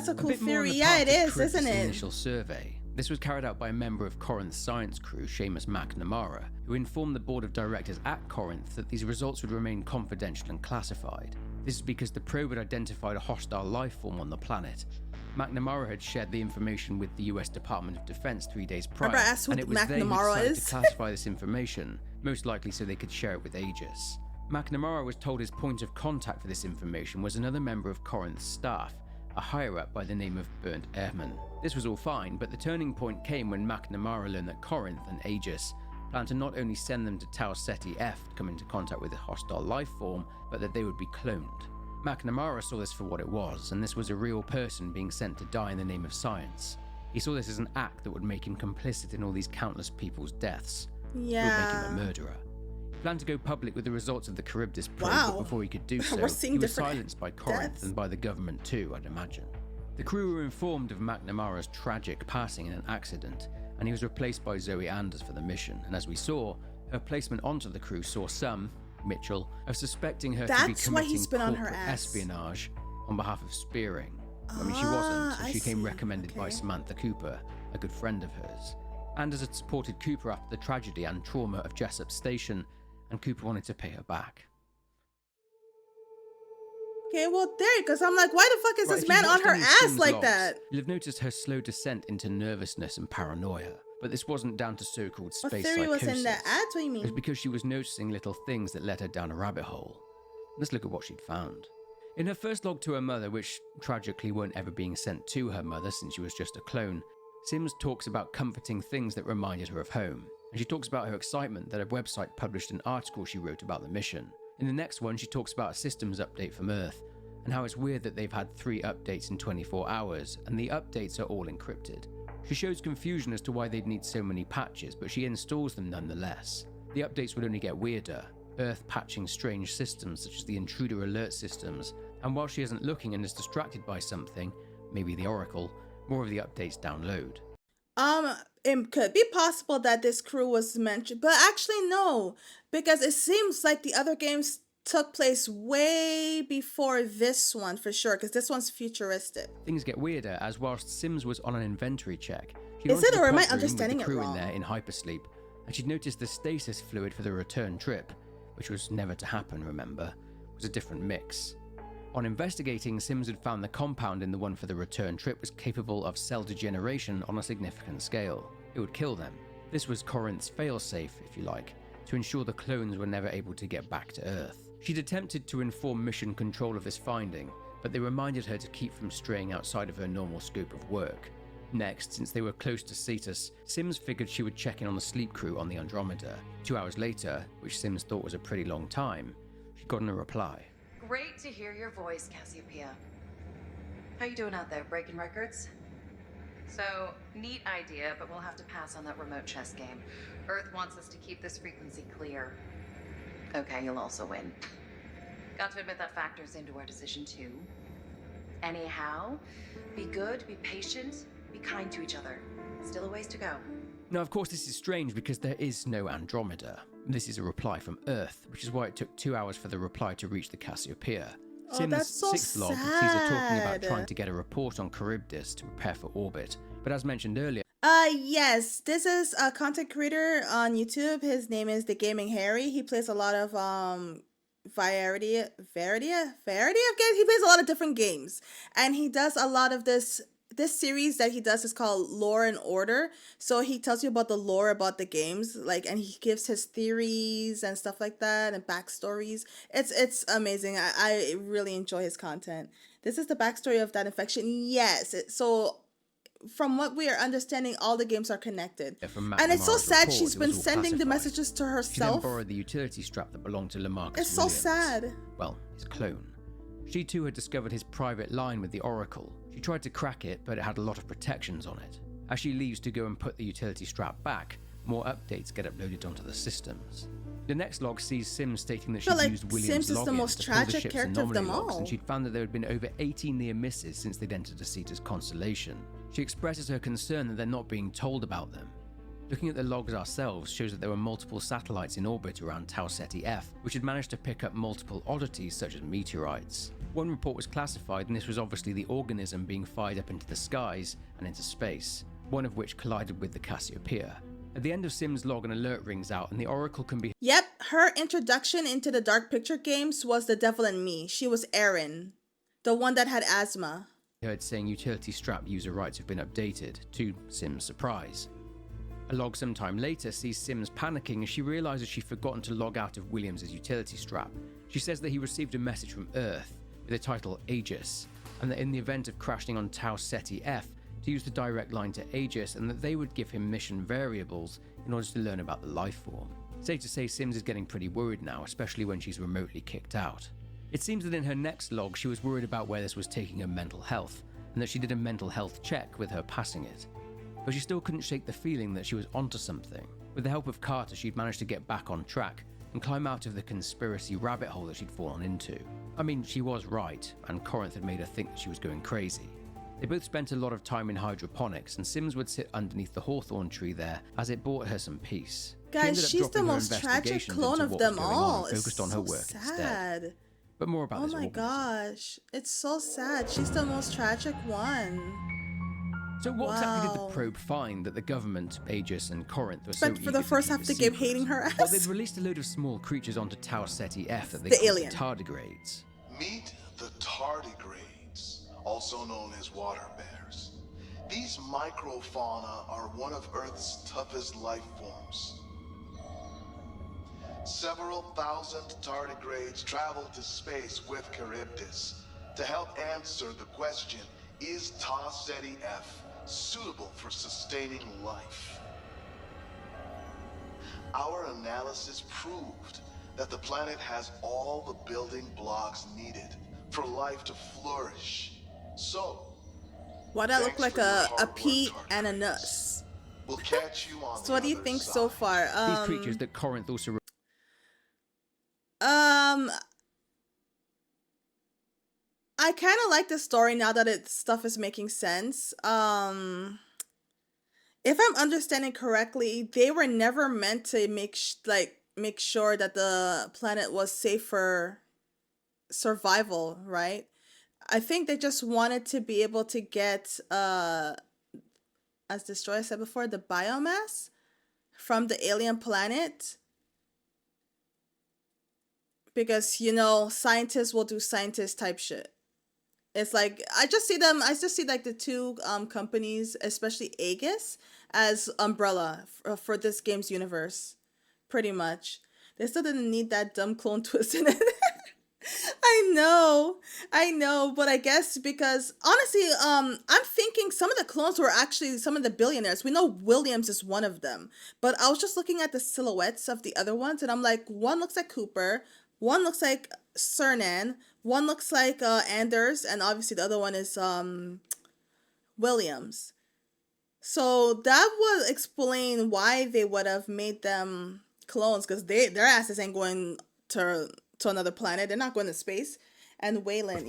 a cool theory. Yeah, it is, isn't it? Initial survey. This was carried out by a member of Corinth's science crew, Seamus McNamara, who informed the board of directors at Corinth that these results would remain confidential and classified. This is because the probe had identified a hostile life form on the planet. McNamara had shared the information with the US Department of Defense 3 days prior, and it was they who decided to classify this information, most likely so they could share it with Aegis. McNamara was told his point of contact for this information was another member of Corinth's staff, a higher-up by the name of Bernd Ehrman. This was all fine, but the turning point came when McNamara learned that Corinth and Aegis planned to not only send them to Tau Ceti F to come into contact with a hostile life form, but that they would be cloned. McNamara saw this for what it was, and this was a real person being sent to die in the name of science. He saw this as an act that would make him complicit in all these countless people's deaths. It would make him a murderer. He planned to go public with the results of the Charybdis probe, but before he could do so, he was silenced by Corinth and by the government too, I'd imagine. The crew were informed of McNamara's tragic passing in an accident, and he was replaced by Zoe Anders for the mission, and as we saw, her placement onto the crew saw some, Mitchell, of suspecting her to be committing corporate espionage on behalf of Spearing. I mean, she wasn't, so she came recommended by Samantha Cooper, a good friend of hers. Anders had supported Cooper after the tragedy and trauma of Jessup Station, and Cooper wanted to pay her back. Okay, well, there you go. So I'm like, why the fuck is this man on her ass like that? You'll have noticed her slow descent into nervousness and paranoia, but this wasn't down to so-called space psychosis. What theory was in the ads? What do you mean? It was because she was noticing little things that led her down a rabbit hole. Let's look at what she'd found. In her first log to her mother, which tragically weren't ever being sent to her mother since she was just a clone, Sims talks about comforting things that reminded her of home, and she talks about her excitement that a website published an article she wrote about the mission. In the next one, she talks about a systems update from Earth, and how it's weird that they've had 3 updates in 24 hours, and the updates are all encrypted. She shows confusion as to why they'd need so many patches, but she installs them nonetheless. The updates would only get weirder, Earth patching strange systems such as the intruder alert systems, and while she isn't looking and is distracted by something, maybe the Oracle, more of the updates download. It could be possible that this crew was mentioned, but actually no, because it seems like the other games took place way before this one for sure, because this one's futuristic. Things get weirder as whilst Sims was on an inventory check, she is it, or am I understanding it wrong? wrong? In there in hypersleep, and she'd noticed the stasis fluid for the return trip, which was never to happen, remember, was a different mix. On investigating, Sims had found the compound in the one for the return trip was capable of cell degeneration on a significant scale. It would kill them. This was Corinth's failsafe, if you like, to ensure the clones were never able to get back to Earth. She'd attempted to inform Mission Control of this finding, but they reminded her to keep from straying outside of her normal scope of work. Next, since they were close to Cetus, Sims figured she would check in on the sleep crew on the Andromeda. 2 hours later, which Sims thought was a pretty long time, she'd gotten a reply. Great to hear your voice, Cassiopeia. How you doing out there, breaking records? So, neat idea, but we'll have to pass on that remote chess game. Earth wants us to keep this frequency clear. Okay, you'll also win. Got to admit that factors into our decision too. Anyhow, be good, be patient, be kind to each other. Still a ways to go. Now, of course, this is strange because there is no Andromeda. This is a reply from Earth, which is why it took 2 hours for the reply to reach the Cassiopeia. Sims' sixth log sees her talking about trying to get a report on Charybdis to prepare for orbit. But as mentioned earlier, yes, this is a content creator on YouTube. His name is The Gaming Harry. He plays a lot of variety of games. He plays a lot of different games, and he does a lot of this series that he does is called Lore and Order. So he tells you about the lore about the games, and he gives his theories and stuff like that and backstories. It's amazing. I really enjoy his content. This is the backstory of that infection. Yes. So from what we are understanding, all the games are connected. And it's so sad she's been sending the messages to herself. She then borrowed the utility strap that belonged to Lamarcus It's Williams. so sad. Well, his clone. She too had discovered his private line with the Oracle. She tried to crack it, but it had a lot of protections on it. As she leaves to go and put the utility strap back, more updates get uploaded onto the systems. The next log sees Sims stating that she'd used Williams' Sims is the most tragic character of them all. And she'd found that there had been over 80 near misses since they'd entered the Cetus constellation. She expresses her concern that they're not being told about them. Looking at the logs ourselves shows that there were multiple satellites in orbit around Tau Ceti F, which had managed to pick up multiple oddities such as meteorites. One report was classified, and this was obviously the organism being fired up into the skies and into space, one of which collided with the Cassiopeia. At the end of Sims' log, an alert rings out, and the Oracle can be... Yep, her introduction into the Dark Picture games was The Devil in Me. She was Erin, the one that had asthma. Heard saying utility strap user rights have been updated, to Sims' surprise. A log sometime later sees Sims panicking as she realizes she'd forgotten to log out of Williams' utility strap. She says that he received a message from Earth with the title Aegis, and that in the event of crashing on Tau Ceti F, to use the direct line to Aegis, and that they would give him mission variables in order to learn about the life form. Safe to say Sims is getting pretty worried now, especially when she's remotely kicked out. It seems that in her next log she was worried about where this was taking her mental health, and that she did a mental health check with her passing it. But she still couldn't shake the feeling that she was onto something. With the help of Carter, she'd managed to get back on track and climb out of the conspiracy rabbit hole that she'd fallen into. I mean, she was right, and Corinth had made her think that she was going crazy. They both spent a lot of time in hydroponics, and Sims would sit underneath the hawthorn tree there as it brought her some peace. Guys, she's the most tragic clone of them all. Focused on her work instead. But more about this. Oh my gosh, it's so sad. She's the most tragic one. So what exactly did the probe find that the government, Aegis, and Corinth were so eager for the first half of the game hating her ass? Well, they'd released a load of small creatures onto Tau Ceti F that they called tardigrades. Meet the tardigrades, also known as water bears. These microfauna are one of Earth's toughest life forms. Several thousand tardigrades traveled to space with Charybdis to help answer the question, is Tau Ceti F suitable for sustaining life? Our analysis proved that the planet has all the building blocks needed for life to flourish. So, why that look like a pea and a nuss? We'll catch you on So what do you think so far? These creatures that Corinth also I kind of like the story now that stuff is making sense. If I'm understanding correctly, they were never meant to make sure that the planet was safe for survival, right? I think they just wanted to be able to get, as Destroyer said before, the biomass from the alien planet. Because, you know, scientists will do scientist type shit. It's like, I just see like the two companies, especially Aegis, as umbrella for this game's universe. Pretty much. They still didn't need that dumb clone twist in it. I know, but I guess because, honestly, I'm thinking some of the clones were actually some of the billionaires. We know Williams is one of them, but I was just looking at the silhouettes of the other ones, and I'm like, one looks like Cooper, one looks like Cernan, one looks like Anders, and obviously the other one is Williams. So that would explain why they would have made them clones, because their asses ain't going to another planet. They're not going to space. And Wayland,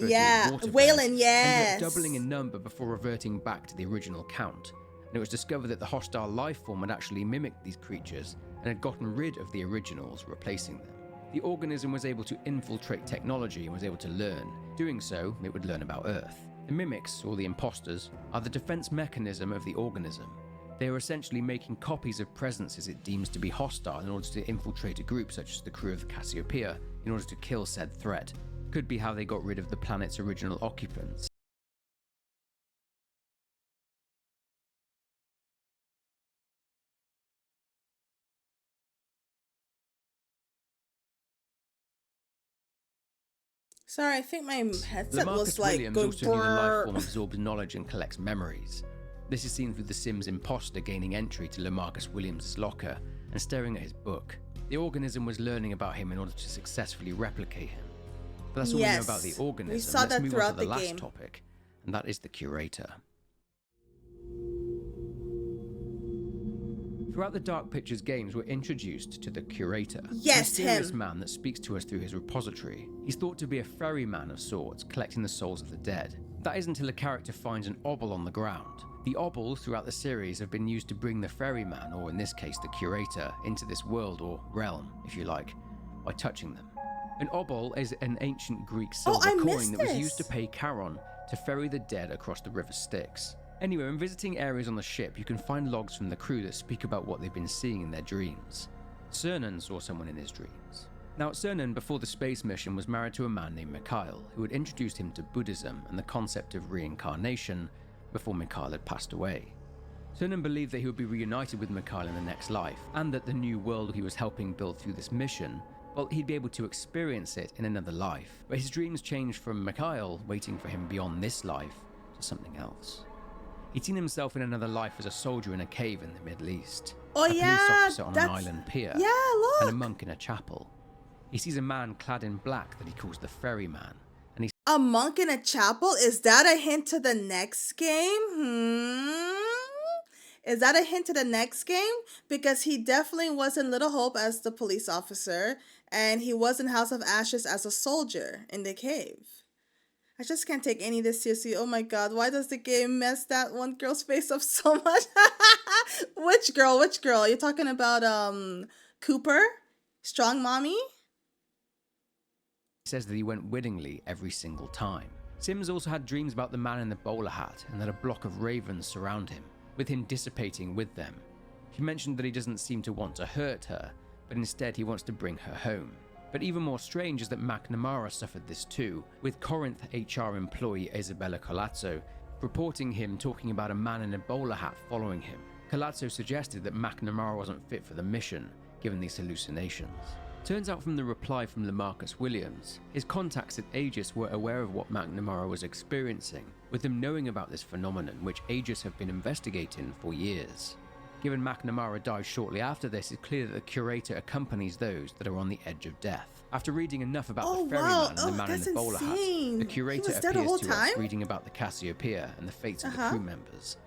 Wayland, yes. Ended up doubling in number before reverting back to the original count. And it was discovered that the hostile life form had actually mimicked these creatures and had gotten rid of the originals, replacing them. The organism was able to infiltrate technology and was able to learn. Doing so, it would learn about Earth. The mimics, or the imposters, are the defense mechanism of the organism. They are essentially making copies of presences it deems to be hostile in order to infiltrate a group such as the crew of the Cassiopeia in order to kill said threat. Could be how they got rid of the planet's original occupants. Sorry, I think my headset was like Williams going also knew the life form absorbs knowledge and collects memories. This is seen through the Sims imposter gaining entry to Lamarcus Williams' locker and staring at his book. The organism was learning about him in order to successfully replicate him. But that's all we know about the organism. We saw that throughout the last topic, and that is the curator. Throughout the Dark Pictures games, we're introduced to the curator. Yes, a mysterious man that speaks to us through his repository. He's thought to be a ferryman of sorts, collecting the souls of the dead. That is until a character finds an obol on the ground. The obols throughout the series have been used to bring the ferryman, or in this case the curator, into this world, or realm, if you like, by touching them. An obol is an ancient Greek silver coin that was used to pay Charon to ferry the dead across the river Styx. Anyway, when visiting areas on the ship, you can find logs from the crew that speak about what they've been seeing in their dreams. Cernan saw someone in his dreams. Now, Cernan, before the space mission, was married to a man named Mikhail, who had introduced him to Buddhism and the concept of reincarnation before Mikhail had passed away. Cernan believed that he would be reunited with Mikhail in the next life, and that the new world he was helping build through this mission, well, he'd be able to experience it in another life. But his dreams changed from Mikhail waiting for him beyond this life to something else. He'd seen himself in another life as a soldier in a cave in the Middle East, Oh, a police yeah, officer on an island pier, yeah, and a look. monk in a chapel. He sees a man clad in black that he calls the Ferryman, and he A monk in a chapel? Is that a hint to the next game? Is that a hint to the next game? Because he definitely was in Little Hope as the police officer, and he was in House of Ashes as a soldier in the cave. I just can't take any of this seriously. Oh my god, why does the game mess that one girl's face up so much? Which girl? Which girl? You're talking about Cooper? Strong Mommy? says that he went willingly every single time. Sims also had dreams about the man in the bowler hat and that a block of ravens surround him, with him dissipating with them. She mentioned that he doesn't seem to want to hurt her, but instead he wants to bring her home. But even more strange is that McNamara suffered this too, with Corinth HR employee Isabella Colazzo reporting him talking about a man in a bowler hat following him. Colazzo suggested that McNamara wasn't fit for the mission, given these hallucinations. Turns out from the reply from LaMarcus Williams, his contacts at Aegis were aware of what McNamara was experiencing, with them knowing about this phenomenon which Aegis have been investigating for years. Given McNamara dies shortly after this, it's clear that the curator accompanies those that are on the edge of death. After reading enough about the ferryman and the man in the bowler hat, the curator appears to us reading about the Cassiopeia and the fates of the crew members.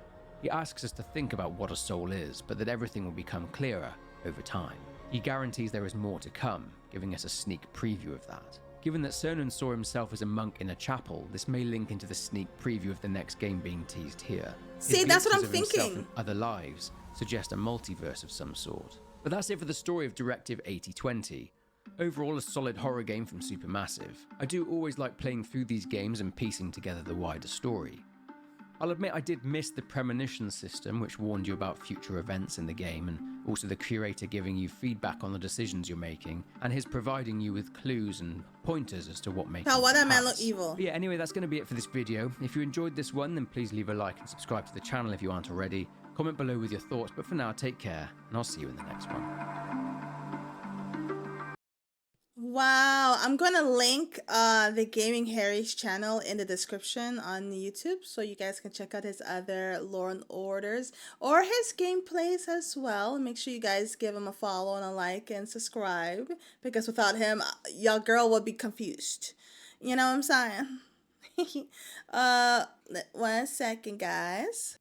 He asks us to think about what a soul is, but that everything will become clearer over time. He guarantees there is more to come, giving us a sneak preview of that. Given that Cernan saw himself as a monk in a chapel, this may link into the sneak preview of the next game being teased here. See, that's what I'm thinking. In other lives suggest a multiverse of some sort. But that's it for the story of Directive 8020. Overall, a solid horror game from Supermassive. I do always like playing through these games and piecing together the wider story. I'll admit I did miss the premonition system, which warned you about future events in the game, and also the curator giving you feedback on the decisions you're making, and his providing you with clues and pointers as to what makes Now, why that man look evil? But yeah, anyway, that's going to be it for this video. If you enjoyed this one, then please leave a like and subscribe to the channel if you aren't already. Comment below with your thoughts, but for now, take care, and I'll see you in the next one. Wow, I'm gonna link the Gaming Harry's channel in the description on YouTube, so you guys can check out his other Law and Orders or his gameplays as well. Make sure you guys give him a follow and a like and subscribe, because without him, your girl would be confused. You know what I'm saying? 1 second, guys.